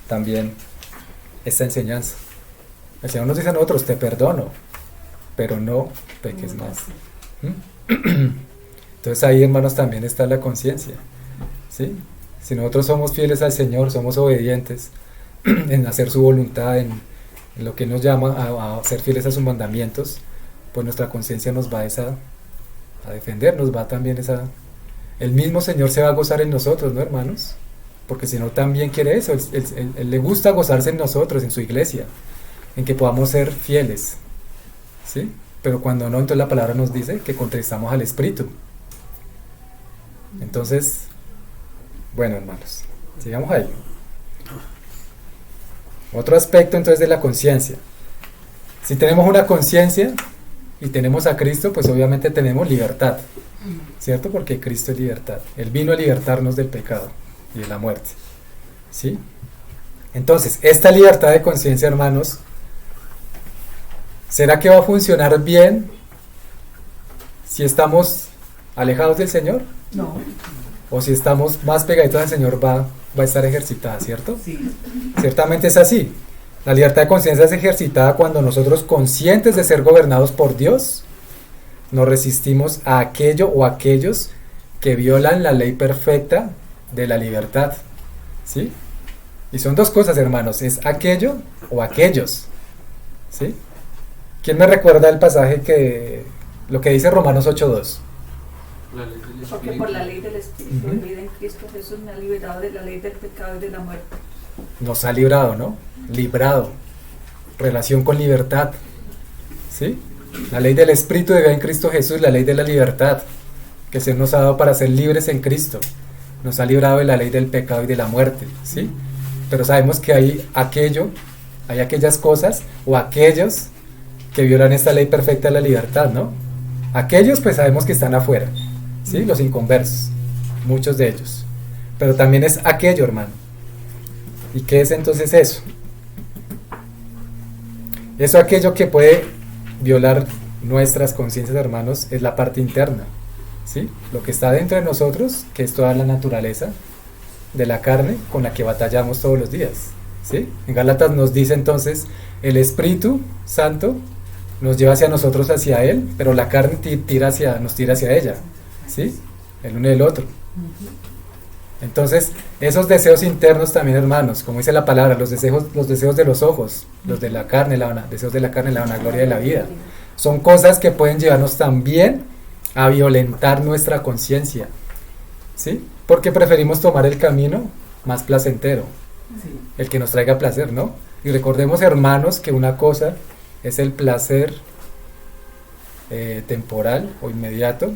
también esta enseñanza. El Señor nos dice a nosotros, te perdono, pero no peques más. Entonces ahí, hermanos, también está la conciencia. ¿Sí? Si nosotros somos fieles al Señor, somos obedientes en hacer su voluntad, en lo que nos llama a ser fieles a sus mandamientos, pues nuestra conciencia nos va a defender, nos va también el mismo Señor se va a gozar en nosotros, ¿no, hermanos? Porque el Señor también quiere eso, él le gusta gozarse en nosotros, en su iglesia, en que podamos ser fieles, ¿sí? Pero cuando no, entonces la palabra nos dice que contristamos al Espíritu. Entonces, bueno, hermanos, sigamos ahí. Otro aspecto entonces de la conciencia. Si tenemos una conciencia y tenemos a Cristo, pues obviamente tenemos libertad, ¿cierto? Porque Cristo es libertad. Él vino a libertarnos del pecado y de la muerte, ¿sí? Entonces, esta libertad de conciencia, hermanos, ¿será que va a funcionar bien si estamos alejados del Señor? No. O si estamos más pegaditos al Señor, va a estar ejercitada, ¿cierto? Sí. Ciertamente es así. La libertad de conciencia es ejercitada cuando nosotros, conscientes de ser gobernados por Dios, nos resistimos a aquello o aquellos que violan la ley perfecta de la libertad, ¿sí? Y son dos cosas, hermanos, es aquello o aquellos, ¿sí? ¿Quién me recuerda el pasaje lo que dice Romanos 8:2? Porque por la ley del Espíritu de vida en Cristo Jesús me ha liberado de la ley del pecado y de la muerte. Nos ha librado, ¿no? Librado. Relación con libertad, ¿sí? La ley del Espíritu de vida en Cristo Jesús, la ley de la libertad, que se nos ha dado para ser libres en Cristo. Nos ha librado de la ley del pecado y de la muerte, ¿sí? Pero sabemos que hay aquellas cosas o aquellos que violan esta ley perfecta de la libertad, ¿no? Aquellos pues sabemos que están afuera, ¿sí? Los inconversos, muchos de ellos. Pero también es aquello, hermano. ¿Y qué es entonces eso? Eso, aquello que puede violar nuestras conciencias, hermanos, es la parte interna, ¿sí? Lo que está dentro de nosotros, que es toda la naturaleza de la carne con la que batallamos todos los días, ¿sí? En Gálatas nos dice entonces, el Espíritu Santo nos lleva hacia nosotros, hacia Él, pero la carne nos tira hacia ella, ¿sí? el uno y el otro. Entonces, esos deseos internos también, hermanos, como dice la palabra, los deseos de los ojos, los de la carne, deseos de la carne, la vanagloria de la vida, son cosas que pueden llevarnos también a violentar nuestra conciencia, ¿sí? Porque preferimos tomar el camino más placentero, el que nos traiga placer, ¿no? Y recordemos, hermanos, que una cosa es el placer temporal o inmediato,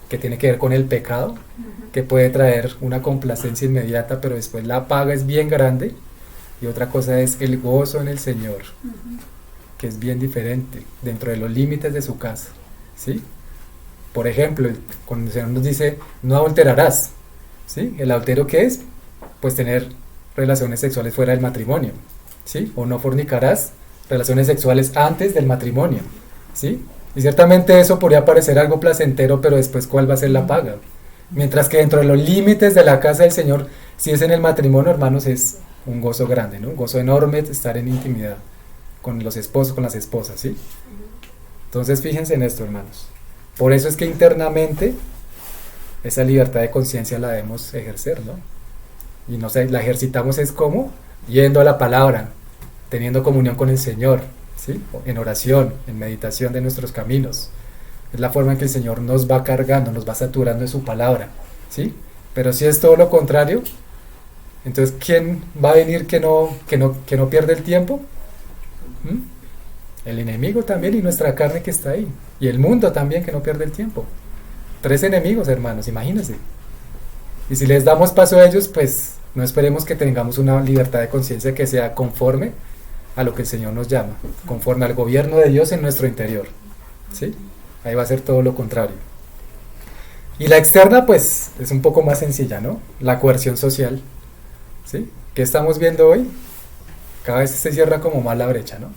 que tiene que ver con el pecado, que puede traer una complacencia inmediata, pero después la paga es bien grande. Y otra cosa es el gozo en el Señor, que es bien diferente, dentro de los límites de su casa, ¿sí? Por ejemplo, cuando el Señor nos dice, no adulterarás, ¿sí? ¿El adulterio qué es? Pues tener relaciones sexuales fuera del matrimonio, ¿sí? O no fornicarás, relaciones sexuales antes del matrimonio, ¿sí? Y ciertamente eso podría parecer algo placentero, pero después ¿cuál va a ser la paga? Mientras que dentro de los límites de la casa del Señor, si es en el matrimonio, hermanos, es un gozo grande, ¿no? Un gozo enorme estar en intimidad con los esposos, con las esposas, ¿sí? Entonces fíjense en esto, hermanos. Por eso es que internamente esa libertad de conciencia la debemos ejercer, ¿no? Y no sé, la ejercitamos es como yendo a la palabra, teniendo comunión con el Señor, ¿sí? En oración, en meditación de nuestros caminos. Es la forma en que el Señor nos va cargando, nos va saturando de su palabra, ¿sí? Pero si es todo lo contrario, entonces ¿quién va a venir que no pierde el tiempo? El enemigo también y nuestra carne que está ahí. Y el mundo también que no pierde el tiempo. 3 enemigos, hermanos, imagínense. Y si les damos paso a ellos, pues no esperemos que tengamos una libertad de conciencia que sea conforme a lo que el Señor nos llama, conforme al gobierno de Dios en nuestro interior, ¿sí? Ahí va a ser todo lo contrario. Y la externa, pues, es un poco más sencilla, ¿no? La coerción social, ¿sí? ¿Qué estamos viendo hoy? Cada vez se cierra como más la brecha, ¿no?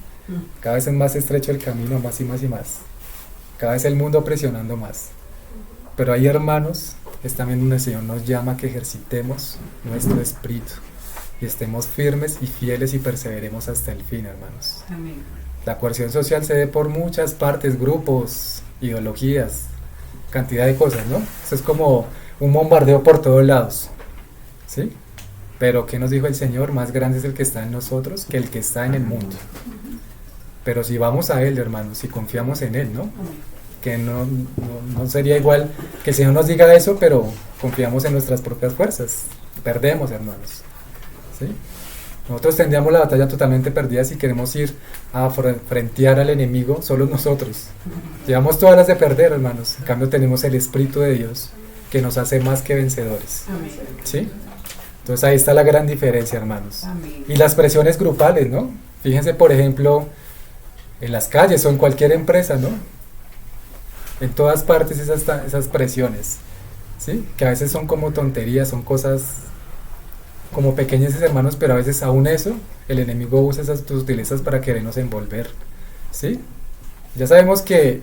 Cada vez es más estrecho el camino, más y más y más. Cada vez el mundo presionando más. Pero hay, hermanos, es también donde el Señor nos llama a que ejercitemos nuestro espíritu y estemos firmes y fieles y perseveremos hasta el fin, hermanos. Amén. La coerción social se ve por muchas partes, grupos, ideologías, cantidad de cosas, ¿no? Eso es como un bombardeo por todos lados, ¿sí? Pero ¿qué nos dijo el Señor? Más grande es el que está en nosotros que el que está en el mundo. Pero si vamos a Él, hermanos, si confiamos en Él, ¿no? Que no sería igual que el Señor nos diga eso, pero confiamos en nuestras propias fuerzas. Perdemos, hermanos, ¿sí? Nosotros tendríamos la batalla totalmente perdida si queremos ir a frentear al enemigo solos nosotros. Llevamos todas las de perder, hermanos. En cambio tenemos el Espíritu de Dios que nos hace más que vencedores, ¿sí? Entonces ahí está la gran diferencia, hermanos. Y las presiones grupales, ¿no? Fíjense, por ejemplo, en las calles o en cualquier empresa, ¿no? En todas partes esas presiones, ¿sí? Que a veces son como tonterías, son cosas como pequeñas, hermanos, pero a veces aún eso, el enemigo usa esas sutilezas para querernos envolver, ¿sí? Ya sabemos que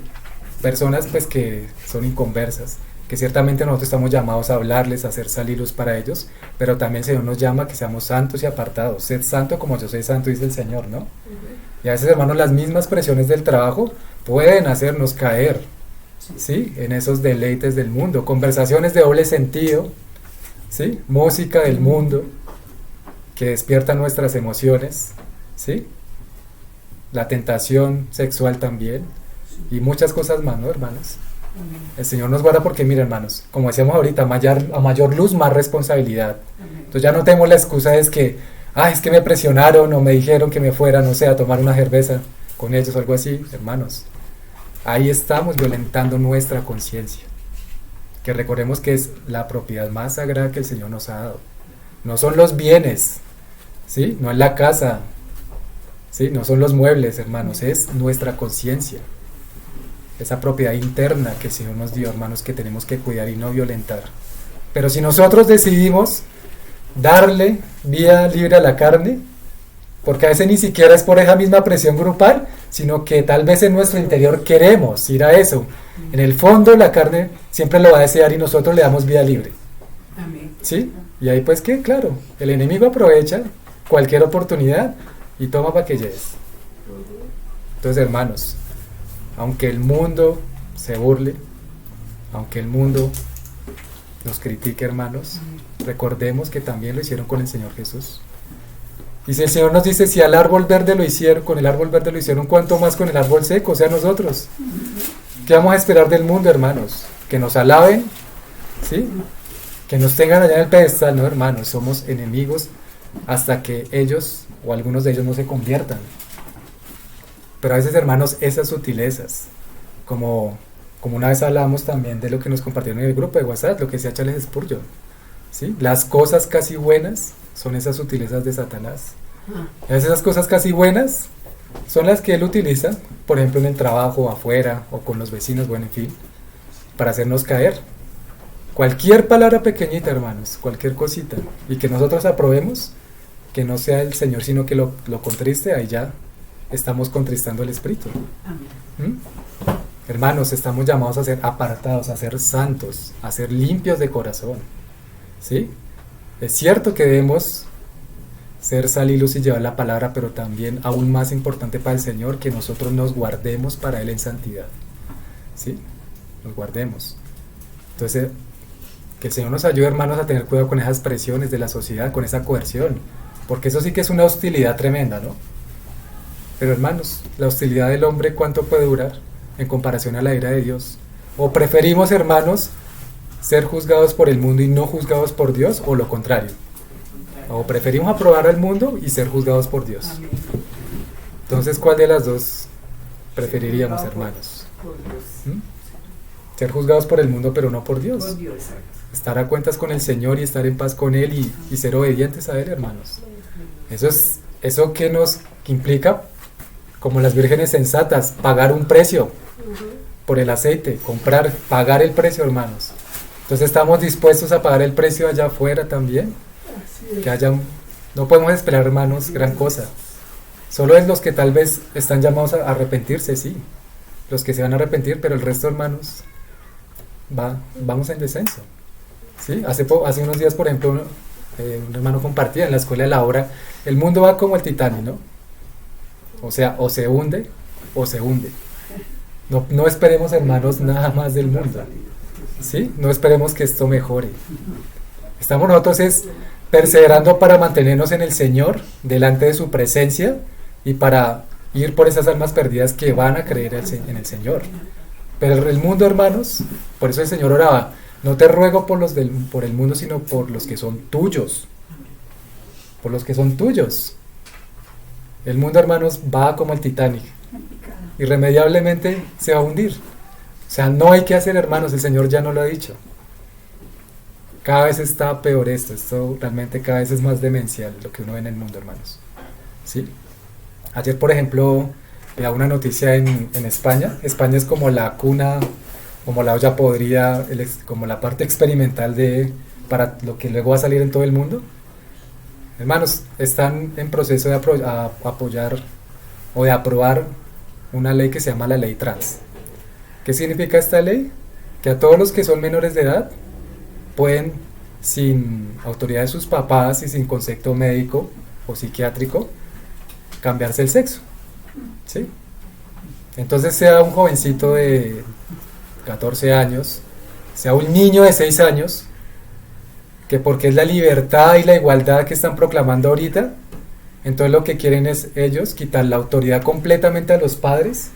personas pues que son inconversas, que ciertamente nosotros estamos llamados a hablarles, a hacer salir luz para ellos, pero también el Señor nos llama a que seamos santos y apartados. Sed santo como yo soy santo, dice el Señor, ¿no? Y a veces, hermanos, las mismas presiones del trabajo pueden hacernos caer, ¿sí? En esos deleites del mundo, conversaciones de doble sentido, ¿sí? Música del mundo que despierta nuestras emociones, ¿sí? La tentación sexual también y muchas cosas más, ¿no, hermanos? El Señor nos guarda porque, mira, hermanos, como decíamos ahorita, a mayor luz, más responsabilidad. Entonces ya no tenemos la excusa es que es que me presionaron o me dijeron que me fuera, no sé, a tomar una cerveza con ellos o algo así, hermanos. Ahí estamos violentando nuestra conciencia, que recordemos que es la propiedad más sagrada que el Señor nos ha dado. No son los bienes, ¿sí? No es la casa, ¿sí? No son los muebles, hermanos, es nuestra conciencia. Esa propiedad interna que el Señor nos dio, hermanos, que tenemos que cuidar y no violentar. Pero si nosotros decidimos darle vía libre a la carne, porque a veces ni siquiera es por esa misma presión grupal, sino que tal vez en nuestro interior queremos ir a eso. En el fondo la carne siempre lo va a desear y nosotros le damos vía libre. Amén. ¿Sí? Y ahí pues que, claro, el enemigo aprovecha cualquier oportunidad y toma para que llegues. Entonces, hermanos, aunque el mundo se burle, aunque el mundo nos critique, hermanos, recordemos que también lo hicieron con el Señor Jesús. Y si el Señor nos dice, si al árbol verde lo hicieron, con el árbol verde lo hicieron, ¿cuánto más con el árbol seco? O sea, nosotros. ¿Qué vamos a esperar del mundo, hermanos? Que nos alaben, ¿sí? Que nos tengan allá en el pedestal. No, hermanos, somos enemigos hasta que ellos, o algunos de ellos, no se conviertan. Pero a veces, hermanos, esas sutilezas, como una vez hablamos también de lo que nos compartieron en el grupo de WhatsApp, lo que decía Charles Spurgeon, ¿sí? Las cosas casi buenas son esas sutilezas de Satanás. A veces esas cosas casi buenas son las que él utiliza, por ejemplo en el trabajo, afuera, o con los vecinos, bueno, en fin, para hacernos caer. Cualquier palabra pequeñita, hermanos, cualquier cosita, y que nosotros aprobemos, que no sea el Señor, sino que lo contriste, ahí ya estamos contristando el Espíritu. ¿Mm? Hermanos, estamos llamados a ser apartados, a ser santos, a ser limpios de corazón, ¿sí? Es cierto que debemos ser sal y luz y llevar la palabra, pero también, aún más importante para el Señor, que nosotros nos guardemos para Él en santidad, ¿sí? Nos guardemos. Entonces, que el Señor nos ayude, hermanos, a tener cuidado con esas presiones de la sociedad, con esa coerción, porque eso sí que es una hostilidad tremenda, ¿no? Pero, hermanos, la hostilidad del hombre, ¿cuánto puede durar en comparación a la ira de Dios? ¿O preferimos, hermanos, ser juzgados por el mundo y no juzgados por Dios, o lo contrario? ¿O preferimos aprobar al mundo y ser juzgados por Dios? Entonces, ¿cuál de las dos preferiríamos, hermanos? ¿Mm? Ser juzgados por el mundo, pero no por Dios. Estar a cuentas con el Señor y estar en paz con Él y ser obedientes a Él, hermanos. Eso que implica, como las vírgenes sensatas, pagar un precio por el aceite, pagar el precio, hermanos. Entonces estamos dispuestos a pagar el precio allá afuera también. No podemos esperar, hermanos, gran cosa. Solo es los que tal vez están llamados a arrepentirse, sí. Los que se van a arrepentir, pero el resto, hermanos, vamos en descenso. ¿Sí? Hace unos días, por ejemplo, un hermano compartía en la escuela de la obra, el mundo va como el Titanic, ¿no? O sea, o se hunde o se hunde. No esperemos, hermanos, nada más del mundo, ¿sí? No esperemos que esto mejore. Estamos nosotros perseverando para mantenernos en el Señor, delante de su presencia, y para ir por esas almas perdidas que van a creer en el Señor. Pero el mundo, hermanos, por eso el Señor oraba, no te ruego por el mundo, sino por los que son tuyos. Por los que son tuyos. El mundo, hermanos, va como el Titanic. Irremediablemente se va a hundir. O sea, no hay que hacer, hermanos, el Señor ya nos lo ha dicho. Cada vez está peor esto realmente cada vez es más demencial lo que uno ve en el mundo, hermanos. ¿Sí? Ayer, por ejemplo, veía una noticia en España. España es como la cuna, como la olla podrida, como la parte experimental para lo que luego va a salir en todo el mundo. Hermanos, están en proceso de apoyar o de aprobar una ley que se llama la ley trans. ¿Qué significa esta ley? Que a todos los que son menores de edad pueden, sin autoridad de sus papás y sin concepto médico o psiquiátrico, cambiarse el sexo, ¿sí? Entonces, sea un jovencito de 14 años, sea un niño de 6 años, que porque es la libertad y la igualdad que están proclamando ahorita, entonces lo que quieren es ellos quitar la autoridad completamente a los padres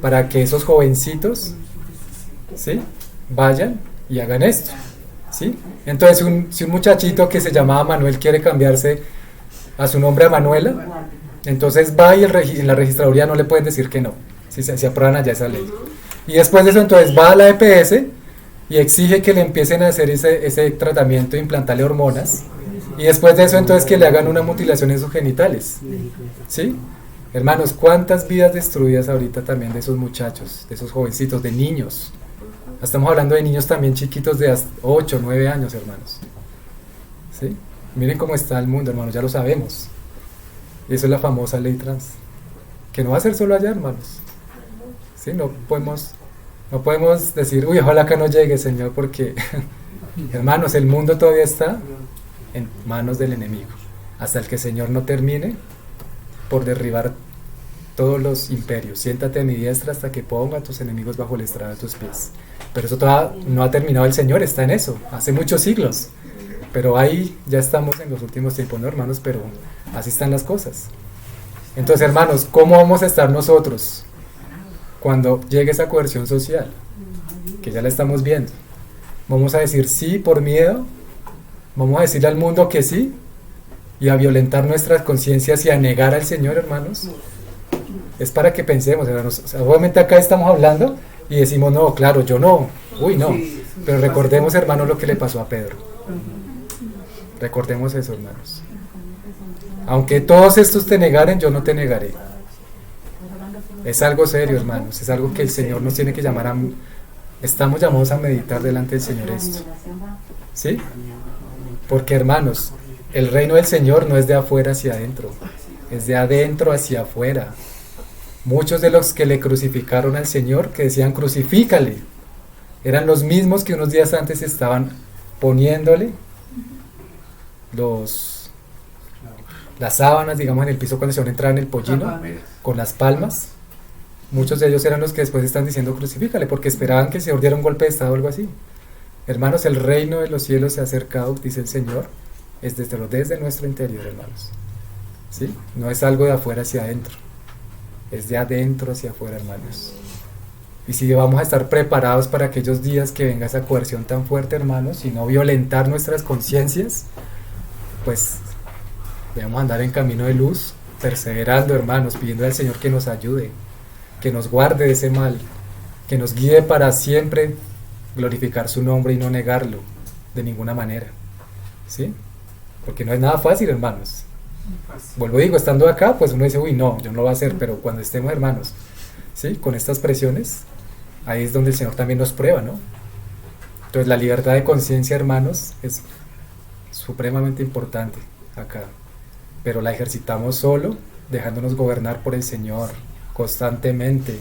para que esos jovencitos, ¿sí?, vayan y hagan esto, ¿sí? Entonces si un muchachito que se llamaba Manuel quiere cambiarse a su nombre a Manuela, entonces va y en la registraduría no le pueden decir que no, si aprueban allá esa ley. Y después de eso entonces va a la EPS y exige que le empiecen a hacer ese tratamiento de implantarle hormonas, y después de eso entonces que le hagan una mutilación en sus genitales, ¿sí? Hermanos, ¿cuántas vidas destruidas ahorita también de esos muchachos, de esos jovencitos, de niños? Estamos hablando de niños también chiquitos de 8, 9 años, hermanos, ¿sí? Miren cómo está el mundo, hermanos, ya lo sabemos. Y eso es la famosa ley trans, que no va a ser solo allá, hermanos, ¿sí? No podemos decir, uy, ojalá que no llegue, Señor, porque, hermanos, el mundo todavía está en manos del enemigo, hasta el que el Señor no termine por derribar todos los imperios. Siéntate a mi diestra hasta que ponga a tus enemigos bajo el estrado de tus pies. Pero eso todavía no ha terminado el Señor, está en eso, hace muchos siglos. Pero ahí ya estamos en los últimos tiempos, ¿no, hermanos? Pero así están las cosas. Entonces, hermanos, ¿cómo vamos a estar nosotros cuando llegue esa coerción social? Que ya la estamos viendo. ¿Vamos a decir sí por miedo? ¿Vamos a decirle al mundo que sí? ¿Y a violentar nuestras conciencias y a negar al Señor, hermanos? Es para que pensemos, hermanos. O sea, obviamente acá estamos hablando y decimos, no, claro, yo no. Uy, no. Pero recordemos, hermanos, lo que le pasó a Pedro. Recordemos eso, hermanos. Aunque todos estos te negaren, yo no te negaré. Es algo serio, hermanos. Es algo que el Señor nos tiene que llamar a... Estamos llamados a meditar delante del Señor esto. ¿Sí? Porque, hermanos, el reino del Señor no es de afuera hacia adentro. Es de adentro hacia afuera. Muchos de los que le crucificaron al Señor, que decían crucifícale, eran los mismos que unos días antes estaban poniéndole las sábanas, digamos, en el piso cuando el Señor entraba en el pollino, con las palmas. Muchos de ellos eran los que después están diciendo crucifícale, porque esperaban que el Señor diera un golpe de estado o algo así. Hermanos, el reino de los cielos se ha acercado, dice el Señor, es desde nuestro interior, hermanos. ¿Sí? No es algo de afuera hacia adentro, es de adentro hacia afuera, hermanos. Y si vamos a estar preparados para aquellos días que venga esa coerción tan fuerte, hermanos, y no violentar nuestras conciencias, pues debemos andar en camino de luz, perseverando, hermanos, pidiendo al Señor que nos ayude, que nos guarde de ese mal, que nos guíe para siempre glorificar su nombre y no negarlo de ninguna manera. ¿Sí? Porque no es nada fácil, hermanos. Vuelvo y digo, estando acá, pues uno dice, uy, no, yo no lo voy a hacer, pero cuando estemos, hermanos, ¿sí? Con estas presiones, ahí es donde el Señor también nos prueba, ¿no? Entonces la libertad de conciencia, hermanos, es supremamente importante acá, pero la ejercitamos solo, dejándonos gobernar por el Señor constantemente,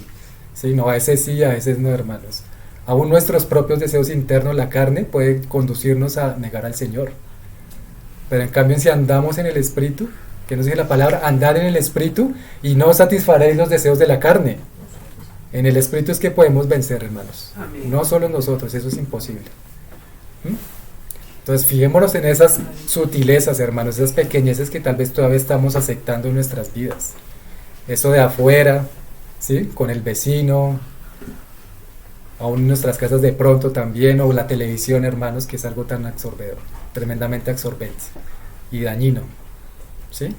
¿sí? No, a veces sí, a veces no, hermanos. Aún nuestros propios deseos internos, la carne, puede conducirnos a negar al Señor. Pero en cambio, si andamos en el Espíritu, que nos dice la palabra, andar en el Espíritu y no satisfaréis los deseos de la carne. En el Espíritu es que podemos vencer, hermanos. Amén. No solo nosotros, eso es imposible. Entonces, fijémonos en esas sutilezas, hermanos, esas pequeñeces que tal vez todavía estamos aceptando en nuestras vidas. Eso de afuera, ¿sí? Con el vecino, aún en nuestras casas de pronto también, o la televisión, hermanos, que es algo tan absorbedor, tremendamente absorbente y dañino, ¿sí?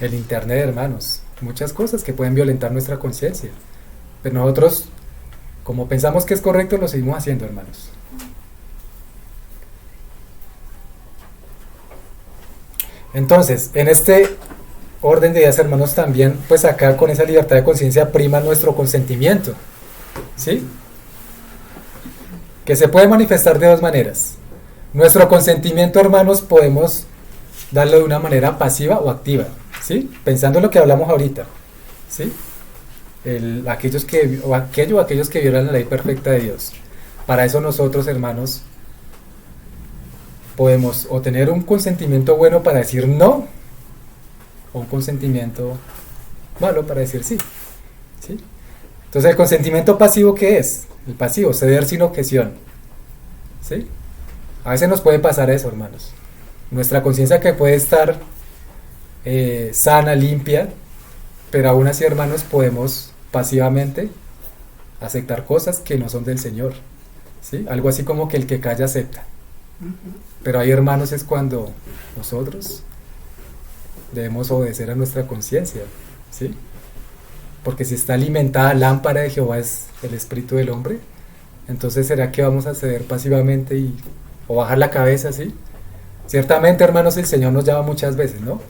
El internet, hermanos, muchas cosas que pueden violentar nuestra conciencia, pero nosotros, como pensamos que es correcto, lo seguimos haciendo, hermanos. Entonces, en este orden de ideas, hermanos, también, pues acá con esa libertad de conciencia prima nuestro consentimiento, ¿sí? Que se puede manifestar de dos maneras. Nuestro consentimiento, hermanos, podemos darlo de una manera pasiva o activa, ¿sí? Pensando en lo que hablamos ahorita, ¿sí? Aquellos que violan la ley perfecta de Dios. Para eso nosotros, hermanos, podemos o tener un consentimiento bueno para decir no, o un consentimiento malo para decir sí, ¿sí? Entonces, ¿el consentimiento pasivo qué es? El pasivo, ceder sin objeción, ¿sí? A veces nos puede pasar eso, hermanos. Nuestra conciencia que puede estar sana, limpia, pero aún así, hermanos, podemos pasivamente aceptar cosas que no son del Señor, ¿sí? Algo así como que el que calla acepta. Pero ahí, hermanos, es cuando nosotros debemos obedecer a nuestra conciencia, ¿sí? Porque si está alimentada lámpara de Jehová es el espíritu del hombre, entonces ¿será que vamos a ceder pasivamente o bajar la cabeza, ¿sí? Ciertamente, hermanos, el Señor nos llama muchas veces, ¿no?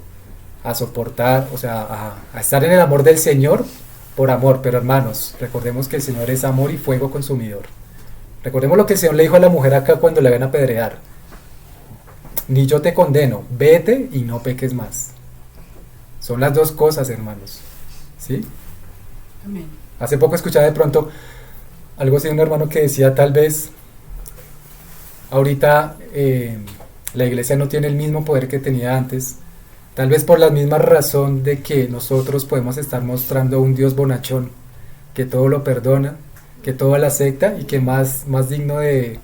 A soportar, o sea, a estar en el amor del Señor por amor, pero hermanos, recordemos que el Señor es amor y fuego consumidor. Recordemos lo que el Señor le dijo a la mujer acá cuando le ven apedrear: ni yo te condeno, vete y no peques más. Son las dos cosas, hermanos, ¿sí? Amén. Hace poco escuchaba de pronto algo así de un hermano que decía, tal vez ahorita la iglesia no tiene el mismo poder que tenía antes, Tal vez por la misma razón de que nosotros podemos estar mostrando un Dios bonachón, que todo lo perdona, que todo lo acepta y que más digno de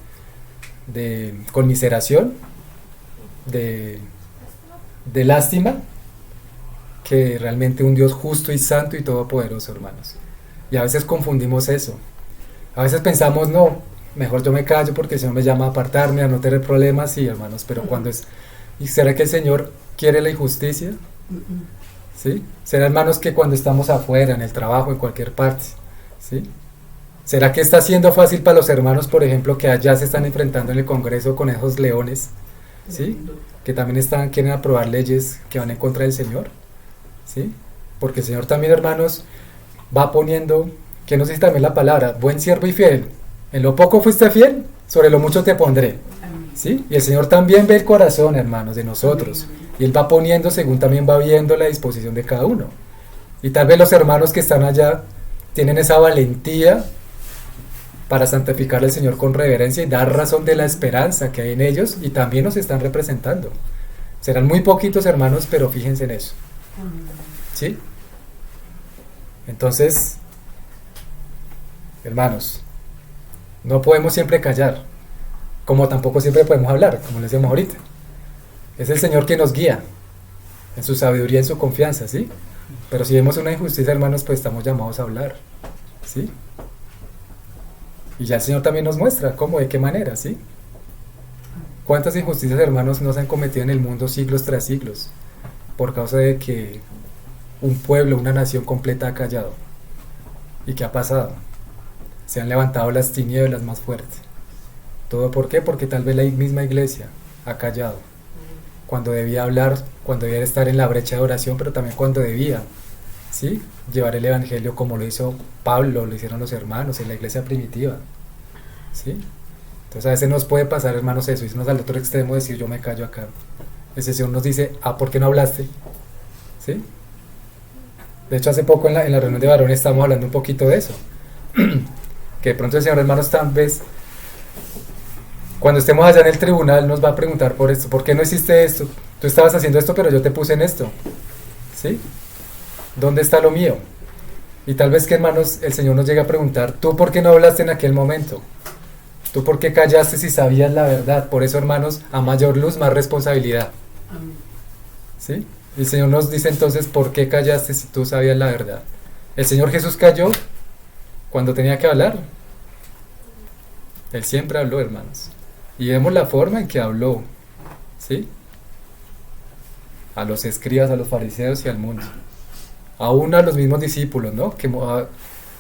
conmiseración, de lástima, que realmente un Dios justo y santo y todopoderoso, hermanos. Y a veces confundimos eso. A veces pensamos, no, mejor yo me callo porque el Señor me llama a apartarme, a no tener problemas, sí, hermanos, pero cuando es... ¿Y será que el Señor quiere la injusticia? ¿Sí? ¿Será, hermanos, que cuando estamos afuera, en el trabajo, en cualquier parte, ¿sí? ¿Será que está siendo fácil para los hermanos, por ejemplo, que allá se están enfrentando en el Congreso con esos leones, ¿sí? Que también quieren aprobar leyes que van en contra del Señor, ¿sí? Porque el Señor también, hermanos, va poniendo, que nos dice también la palabra, buen siervo y fiel, en lo poco fuiste fiel, sobre lo mucho te pondré, ¿sí? Y el Señor también ve el corazón, hermanos, de nosotros, y Él va poniendo según también va viendo la disposición de cada uno. Y tal vez los hermanos que están allá tienen esa valentía para santificar al Señor con reverencia y dar razón de la esperanza que hay en ellos, y también nos están representando. Serán muy poquitos, hermanos, pero fíjense en eso, ¿sí? Entonces, hermanos, no podemos siempre callar, como tampoco siempre podemos hablar, como les decíamos ahorita. Es el Señor quien nos guía en su sabiduría, en su confianza, ¿sí? Pero si vemos una injusticia, hermanos, pues estamos llamados a hablar, ¿sí? Y ya el Señor también nos muestra cómo, de qué manera, ¿sí? ¿Cuántas injusticias, hermanos, no se han cometido en el mundo siglos tras siglos por causa de que un pueblo, una nación completa ha callado? ¿Y qué ha pasado? Se han levantado las tinieblas más fuertes. ¿Todo por qué? Porque tal vez la misma iglesia ha callado cuando debía hablar, cuando debía estar en la brecha de oración, pero también cuando debía, ¿sí?, llevar el evangelio como lo hizo Pablo, lo hicieron los hermanos en la iglesia primitiva, ¿sí? Entonces a veces nos puede pasar, hermanos, eso, irnos al otro extremo, decir yo me callo acá. El Señor nos dice, ¿por qué no hablaste? ¿Sí? De hecho, hace poco en la reunión de varones estábamos hablando un poquito de eso, que de pronto el Señor, hermanos, tal vez cuando estemos allá en el tribunal nos va a preguntar por esto, ¿por qué no hiciste esto? Tú estabas haciendo esto, pero yo te puse en esto, ¿sí? ¿Dónde está lo mío? Y tal vez que, hermanos, el Señor nos llegue a preguntar, ¿tú por qué no hablaste en aquel momento? ¿Tú por qué callaste si sabías la verdad? Por eso, hermanos, a mayor luz, más responsabilidad. ¿Sí? Y el Señor nos dice entonces, ¿por qué callaste si tú sabías la verdad? El Señor Jesús calló cuando tenía que hablar. Él siempre habló, hermanos. Y vemos la forma en que habló, ¿sí? A los escribas, a los fariseos y al mundo. Aún a los mismos discípulos, ¿no? Que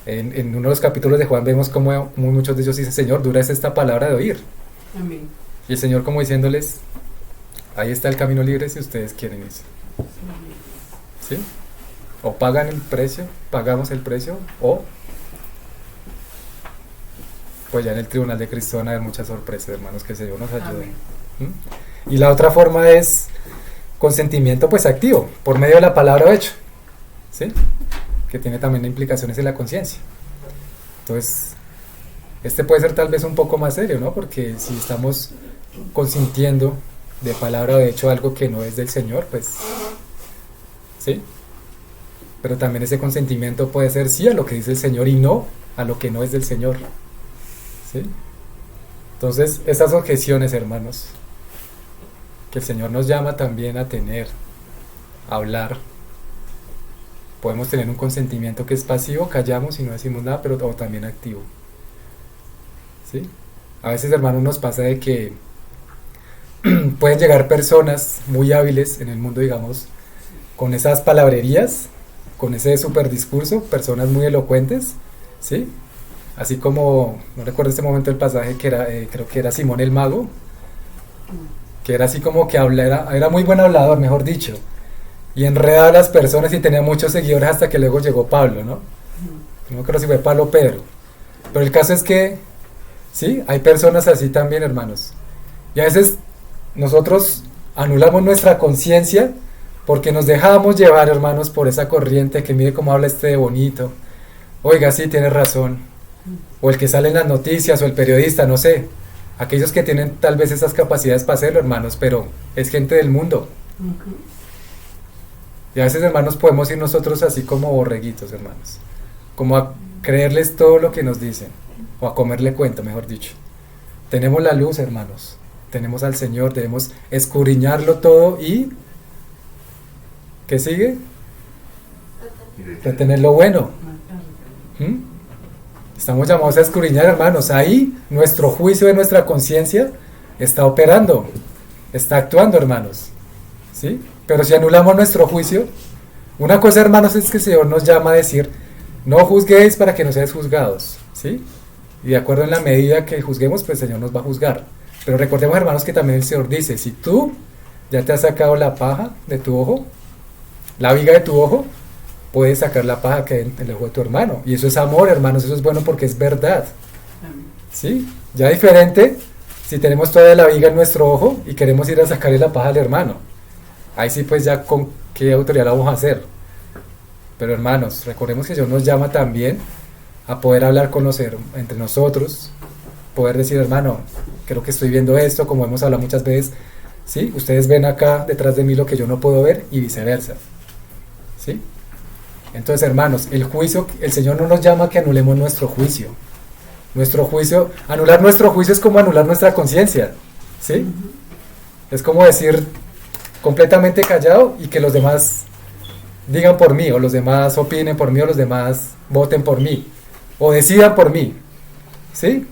en uno de los capítulos de Juan vemos como muchos de ellos dicen, Señor, dura es esta palabra de oír. Amén. Y el Señor como diciéndoles, ahí está el camino libre si ustedes quieren eso. ¿Sí? O pagan el precio, pagamos el precio, o pues ya en el tribunal de Cristo van a haber muchas sorpresas, hermanos, que el Señor nos ayude. ¿Mm? Y la otra forma es consentimiento pues activo, por medio de la palabra o hecho, ¿sí? Que tiene también implicaciones en la conciencia. Entonces, este puede ser tal vez un poco más serio, ¿no? Porque si estamos consintiendo de palabra o de hecho algo que no es del Señor, pues, ¿sí? Pero también ese consentimiento puede ser sí a lo que dice el Señor y no a lo que no es del Señor, ¿sí? Entonces, estas objeciones, hermanos, que el Señor nos llama también a tener, a hablar. Podemos tener un consentimiento que es pasivo, callamos y no decimos nada, pero o también activo, ¿sí? A veces, hermanos, nos pasa de que pueden llegar personas muy hábiles en el mundo, digamos, con esas palabrerías, con ese super discurso, personas muy elocuentes, ¿sí? Así como, no recuerdo este momento el pasaje que era, creo que era Simón el Mago, que era así como que era muy buen hablador, mejor dicho, y enredaba a las personas y tenía muchos seguidores hasta que luego llegó Pablo, ¿no? No creo si fue Pablo o Pedro, pero el caso es que, sí, hay personas así también, hermanos, y a veces nosotros anulamos nuestra conciencia porque nos dejamos llevar, hermanos, por esa corriente que mire cómo habla este de bonito, oiga, sí, tiene razón, o el que sale en las noticias, o el periodista, no sé, aquellos que tienen tal vez esas capacidades para hacerlo, hermanos, pero es gente del mundo. Y a veces, hermanos, podemos ir nosotros así como borreguitos, hermanos, como a creerles todo lo que nos dicen, o a comerle cuento, mejor dicho. Tenemos la luz, hermanos, tenemos al Señor, debemos escudriñarlo todo y ¿qué sigue? Retener lo bueno. ¿Mm? Estamos llamados a escudriñar, hermanos. Ahí nuestro juicio de nuestra conciencia está operando, está actuando, hermanos, ¿sí? Pero si anulamos nuestro juicio, una cosa, hermanos, es que el Señor nos llama a decir, no juzguéis para que no seáis juzgados, ¿sí? Y de acuerdo en la medida que juzguemos, pues el Señor nos va a juzgar. Pero recordemos, hermanos, que también el Señor dice, si tú ya te has sacado la paja de tu ojo, la viga de tu ojo, puedes sacar la paja que hay en el ojo de tu hermano. Y eso es amor, hermanos, eso es bueno porque es verdad, ¿sí? Ya diferente si tenemos toda la viga en nuestro ojo y queremos ir a sacarle la paja al hermano. Ahí sí, pues ya con qué autoridad la vamos a hacer. Pero hermanos, recordemos que Dios nos llama también a poder hablar con entre nosotros, poder decir, hermano, creo que estoy viendo esto, como hemos hablado muchas veces, ¿sí? Ustedes ven acá detrás de mí lo que yo no puedo ver y viceversa, ¿sí? Entonces, hermanos, el juicio, el Señor no nos llama a que anulemos nuestro juicio. Nuestro juicio, anular nuestro juicio es como anular nuestra conciencia, ¿sí? Es como decir completamente callado y que los demás digan por mí, o los demás opinen por mí, o los demás voten por mí, o decidan por mí, ¿sí?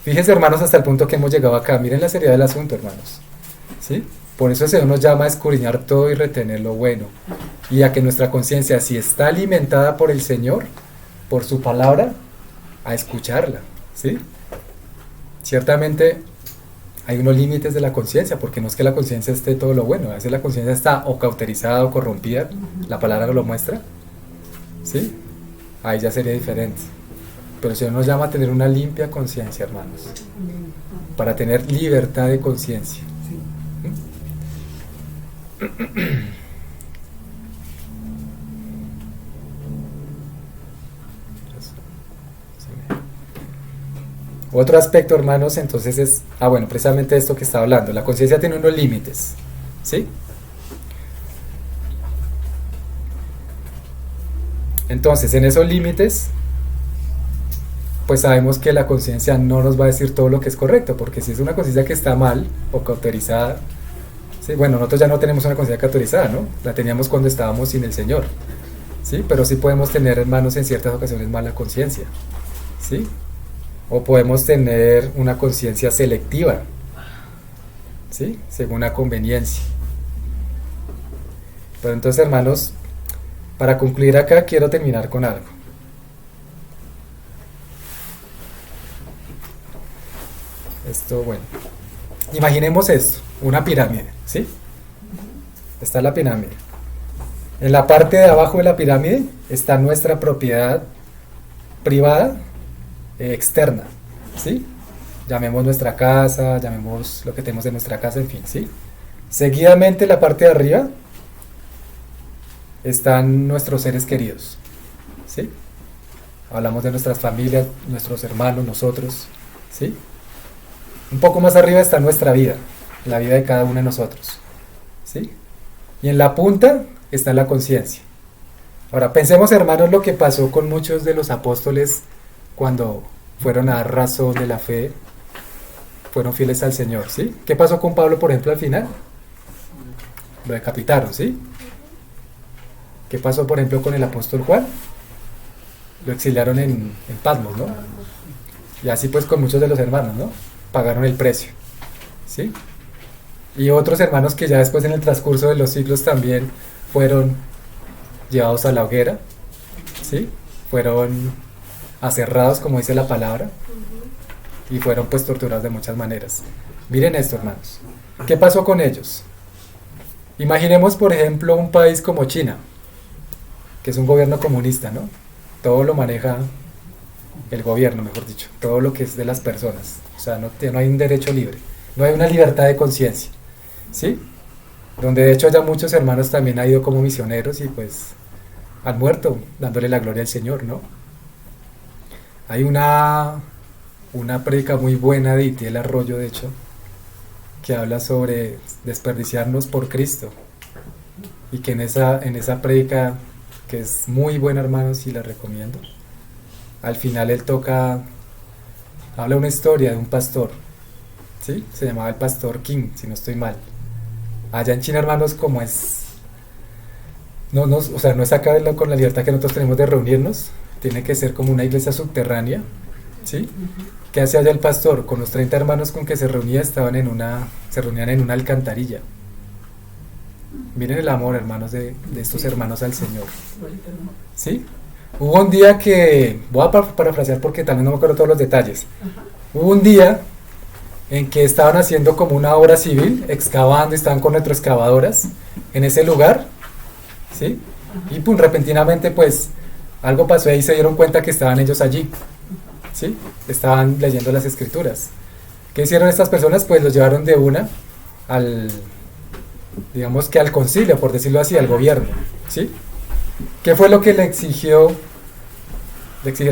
Fíjense, hermanos, hasta el punto que hemos llegado acá. Miren la seriedad del asunto, hermanos, ¿sí? Por eso el Señor nos llama a escudriñar todo y retener lo bueno, y a que nuestra conciencia, si está alimentada por el Señor, por su palabra, a escucharla, ¿sí? Ciertamente hay unos límites de la conciencia, porque no es que la conciencia esté todo lo bueno, a veces la conciencia está o cauterizada o corrompida, la palabra lo muestra, ¿sí? Ahí ya sería diferente. Pero el Señor nos llama a tener una limpia conciencia, hermanos, para tener libertad de conciencia. Otro aspecto, hermanos, entonces es, bueno, precisamente esto que está hablando, la conciencia tiene unos límites, ¿sí? Entonces, en esos límites, pues sabemos que la conciencia no nos va a decir todo lo que es correcto, porque si es una conciencia que está mal o cauterizada, ¿sí? Bueno, nosotros ya no tenemos una conciencia cauterizada, ¿no? La teníamos cuando estábamos sin el Señor, ¿sí? Pero sí podemos tener, hermanos, en ciertas ocasiones mala conciencia, ¿sí? O podemos tener una conciencia selectiva, ¿sí? Según la conveniencia. Pero entonces, hermanos, para concluir acá, quiero terminar con algo. Esto, bueno, imaginemos esto, una pirámide, ¿sí? Está la pirámide. En la parte de abajo de la pirámide está nuestra propiedad privada, externa, ¿sí? Llamemos nuestra casa, llamemos lo que tenemos en nuestra casa, en fin, ¿sí? Seguidamente, la parte de arriba están nuestros seres queridos, ¿sí? Hablamos de nuestras familias, nuestros hermanos, nosotros, ¿sí? Un poco más arriba está nuestra vida, la vida de cada uno de nosotros, ¿sí? Y en la punta está la conciencia. Ahora, pensemos, hermanos, lo que pasó con muchos de los apóstoles cuando fueron a dar razón de la fe, fueron fieles al Señor, ¿sí? ¿Qué pasó con Pablo, por ejemplo, al final? Lo decapitaron, ¿sí? ¿Qué pasó, por ejemplo, con el apóstol Juan? Lo exiliaron en Patmos, ¿no? Y así pues con muchos de los hermanos, ¿no? Pagaron el precio, ¿sí? Y otros hermanos que ya después en el transcurso de los siglos también fueron llevados a la hoguera, ¿sí? Fueron aserrados, como dice la palabra, y fueron pues torturados de muchas maneras. Miren esto, hermanos. ¿Qué pasó con ellos? Imaginemos, por ejemplo, un país como China, que es un gobierno comunista, ¿no? Todo lo maneja el gobierno, mejor dicho, todo lo que es de las personas. O sea, no hay un derecho libre, no hay una libertad de conciencia, ¿sí? Donde de hecho ya muchos hermanos también han ido como misioneros y pues han muerto dándole la gloria al Señor, ¿no? Hay una prédica muy buena de Itiel Arroyo, de hecho, que habla sobre desperdiciarnos por Cristo, y que en esa prédica, que es muy buena, hermanos, y la recomiendo, al final él habla una historia de un pastor, ¿sí? Se llamaba el pastor King, si no estoy mal. Allá en China, hermanos, como es, o sea, no es acá con la libertad que nosotros tenemos de reunirnos, tiene que ser como una iglesia subterránea, ¿sí? ¿Qué hacía allá el pastor? Con los 30 hermanos con que se reunía, se reunían en una alcantarilla. Miren el amor, hermanos, de estos hermanos al Señor, ¿sí? Hubo un día que, voy a parafrasear porque también no me acuerdo todos los detalles. Hubo un día en que estaban haciendo como una obra civil, excavando, estaban con retroexcavadoras en ese lugar, ¿sí? Y pum, repentinamente pues algo pasó y ahí se dieron cuenta que estaban ellos allí, ¿sí? Estaban leyendo las escrituras. ¿Qué hicieron estas personas? Pues los llevaron de una digamos que al concilio, por decirlo así, al gobierno, ¿sí? ¿Qué fue lo que le exigieron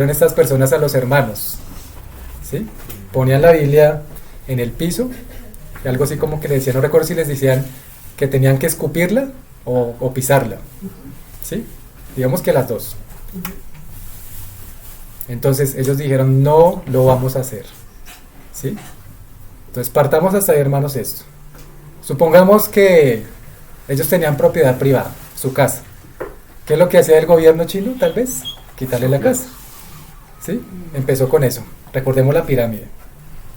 estas personas a los hermanos? ¿Sí? Ponían la Biblia en el piso, y algo así como que le decían, no recuerdo si les decían que tenían que escupirla o pisarla, ¿sí? Digamos que las dos. Entonces ellos dijeron, no lo vamos a hacer, ¿sí? Entonces partamos hasta ahí, hermanos, esto. Supongamos que ellos tenían propiedad privada, su casa. ¿Qué es lo que hacía el gobierno chino, tal vez? Quitarle la casa, ¿sí? Empezó con eso. Recordemos la pirámide,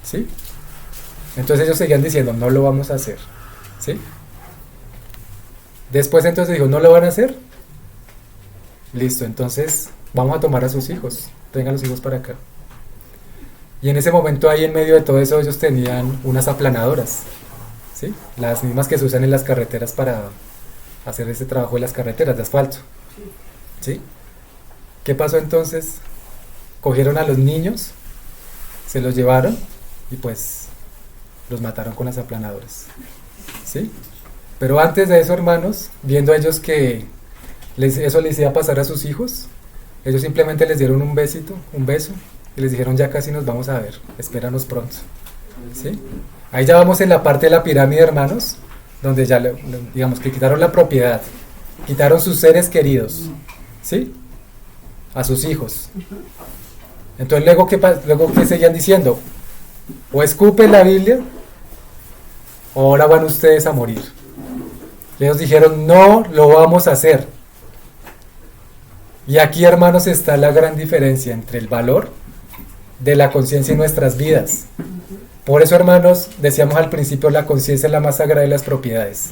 ¿sí? Entonces ellos seguían diciendo, no lo vamos a hacer, ¿sí? Después entonces dijo, ¿no lo van a hacer? Listo, entonces vamos a tomar a sus hijos, traigan los hijos para acá. Y en ese momento ahí en medio de todo eso ellos tenían unas aplanadoras, ¿sí? Las mismas que se usan en las carreteras para hacer ese trabajo de las carreteras de asfalto, ¿sí? ¿Qué pasó entonces? Cogieron a los niños, se los llevaron y pues los mataron con las aplanadoras, ¿sí? Pero antes de eso, hermanos, viendo ellos que eso les iba a pasar a sus hijos, ellos simplemente les dieron un beso, y les dijeron, ya casi nos vamos a ver, espéranos pronto, ¿sí? Ahí ya vamos en la parte de la pirámide, hermanos, donde ya, digamos, que quitaron la propiedad, quitaron sus seres queridos, ¿sí? A sus hijos. Entonces luego ¿qué seguían diciendo? O escupen la Biblia, o ahora van ustedes a morir. Y ellos dijeron, no lo vamos a hacer. Y aquí, hermanos, está la gran diferencia entre el valor de la conciencia en nuestras vidas. Por eso, hermanos, decíamos al principio, la conciencia es la más sagrada de las propiedades.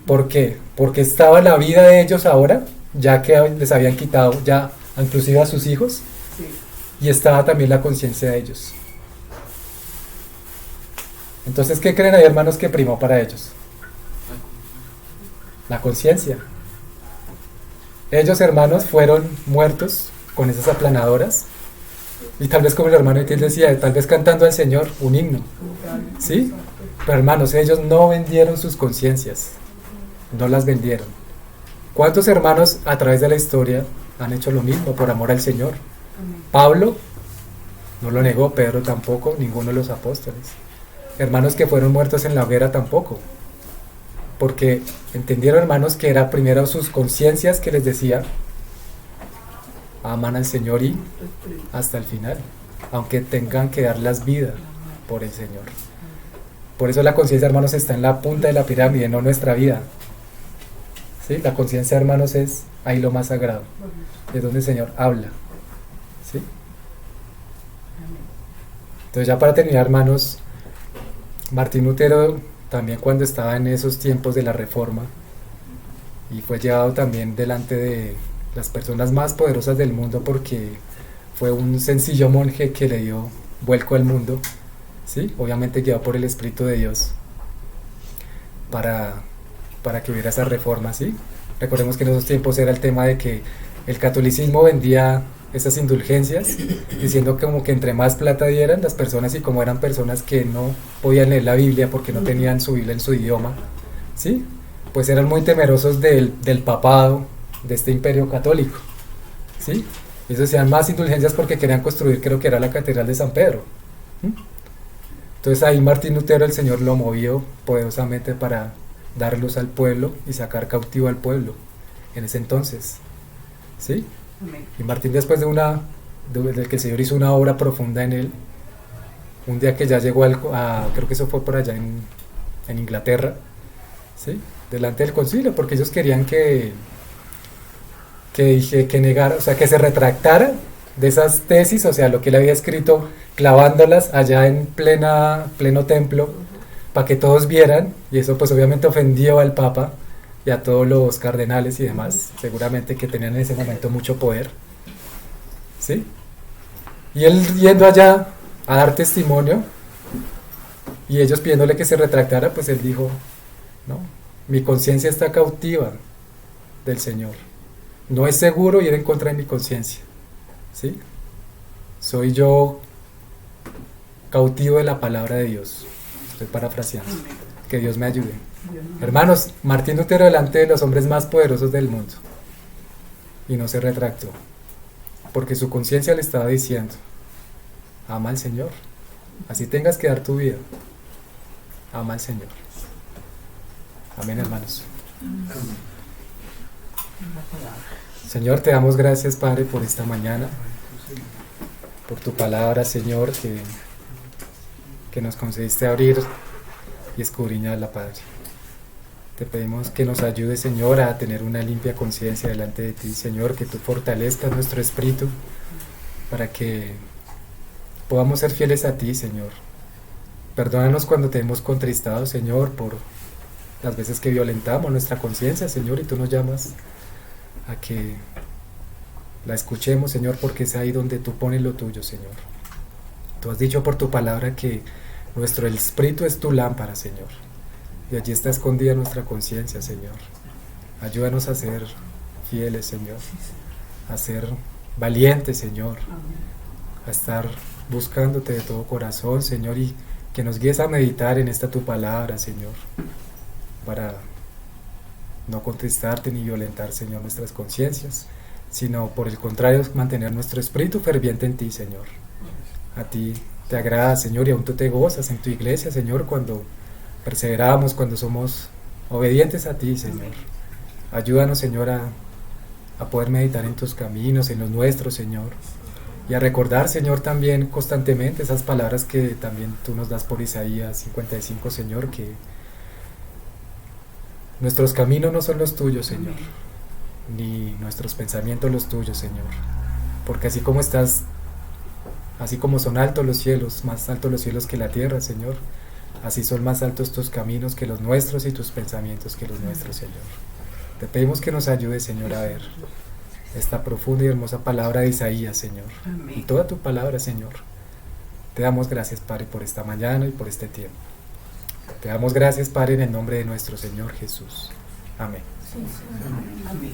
¿Por qué? Porque estaba la vida de ellos ahora, ya que les habían quitado ya inclusive a sus hijos, y estaba también la conciencia de ellos. Entonces, ¿qué creen ahí, hermanos, que primó para ellos? La conciencia. Ellos, hermanos, fueron muertos con esas aplanadoras, y tal vez como el hermano Etiel decía, tal vez cantando al Señor un himno, ¿sí? Pero hermanos, ellos no vendieron sus conciencias, no las vendieron. ¿Cuántos hermanos a través de la historia han hecho lo mismo por amor al Señor? Pablo no lo negó, Pedro tampoco, ninguno de los apóstoles. Hermanos que fueron muertos en la hoguera tampoco, porque entendieron, hermanos, que era primero sus conciencias que les decía, aman al Señor y hasta el final, aunque tengan que dar las vidas por el Señor. Por eso la conciencia, hermanos, está en la punta de la pirámide, no nuestra vida, ¿sí? La conciencia, hermanos, es ahí lo más sagrado, es donde el Señor habla, ¿sí? Entonces, ya para terminar, hermanos, Martín Lutero también, cuando estaba en esos tiempos de la Reforma, y fue llevado también delante de las personas más poderosas del mundo, porque fue un sencillo monje que le dio vuelco al mundo, ¿sí? Obviamente guiado por el Espíritu de Dios para que hubiera esa reforma, ¿sí? Recordemos que en esos tiempos era el tema de que el catolicismo vendía esas indulgencias, diciendo como que entre más plata dieran las personas, y como eran personas que no podían leer la Biblia porque no tenían su Biblia en su idioma, ¿sí? Pues eran muy temerosos del papado, de este imperio católico, ¿sí? Ellos hacían más indulgencias porque querían construir, creo que era la Catedral de San Pedro. Entonces ahí Martín Lutero, el Señor lo movió poderosamente para dar luz al pueblo y sacar cautivo al pueblo en ese entonces. ¿Sí? Amén. Y Martín, después de que el Señor hizo una obra profunda en él, un día que ya llegó creo que eso fue por allá en Inglaterra, ¿sí? Delante del concilio, porque ellos querían que negara, o sea, que se retractara de esas tesis, o sea, lo que él había escrito, clavándolas allá en pleno templo, para que todos vieran, y eso pues obviamente ofendió al Papa y a todos los cardenales y demás, seguramente que tenían en ese momento mucho poder, ¿sí? Y él yendo allá a dar testimonio, y ellos pidiéndole que se retractara, pues él dijo, no, mi conciencia está cautiva del Señor, no es seguro ir en contra de mi conciencia, ¿sí? Soy yo cautivo de la palabra de Dios. Estoy parafraseando. Que Dios me ayude. Hermanos, Martín Lutero delante de los hombres más poderosos del mundo, y no se retractó, porque su conciencia le estaba diciendo, ama al Señor, así tengas que dar tu vida, ama al Señor. Amén, hermanos. Señor, te damos gracias, Padre, por esta mañana, por tu palabra, Señor, que nos concediste abrir y escudriñarla, Padre. Te pedimos que nos ayudes, Señor, a tener una limpia conciencia delante de ti, Señor, que tú fortalezcas nuestro espíritu para que podamos ser fieles a ti, Señor. Perdónanos cuando te hemos contristado, Señor, por las veces que violentamos nuestra conciencia, Señor, y tú nos llamas a que la escuchemos, Señor, porque es ahí donde tú pones lo tuyo, Señor. Tú has dicho por tu palabra que nuestro espíritu es tu lámpara, Señor, y allí está escondida nuestra conciencia, Señor. Ayúdanos a ser fieles, Señor, a ser valientes, Señor, a estar buscándote de todo corazón, Señor, y que nos guíes a meditar en esta tu palabra, Señor, para no contristarte ni violentar, Señor, nuestras conciencias, sino por el contrario, mantener nuestro espíritu ferviente en ti, Señor. A ti te agrada, Señor, y aún tú te gozas en tu iglesia, Señor, cuando perseveramos, cuando somos obedientes a ti, Señor. Ayúdanos, Señor, a poder meditar en tus caminos, en los nuestros, Señor, y a recordar, Señor, también constantemente esas palabras que también tú nos das por Isaías 55, Señor, que nuestros caminos no son los tuyos, Señor, ni nuestros pensamientos los tuyos, Señor, porque así como son altos los cielos, más altos los cielos que la tierra, Señor, así son más altos tus caminos que los nuestros y tus pensamientos que los nuestros, Señor. Te pedimos que nos ayudes, Señor, a ver esta profunda y hermosa palabra de Isaías, Señor, y toda tu palabra, Señor. Te damos gracias, Padre, por esta mañana y por este tiempo. Te damos gracias, Padre, en el nombre de nuestro Señor Jesús. Amén. Amén.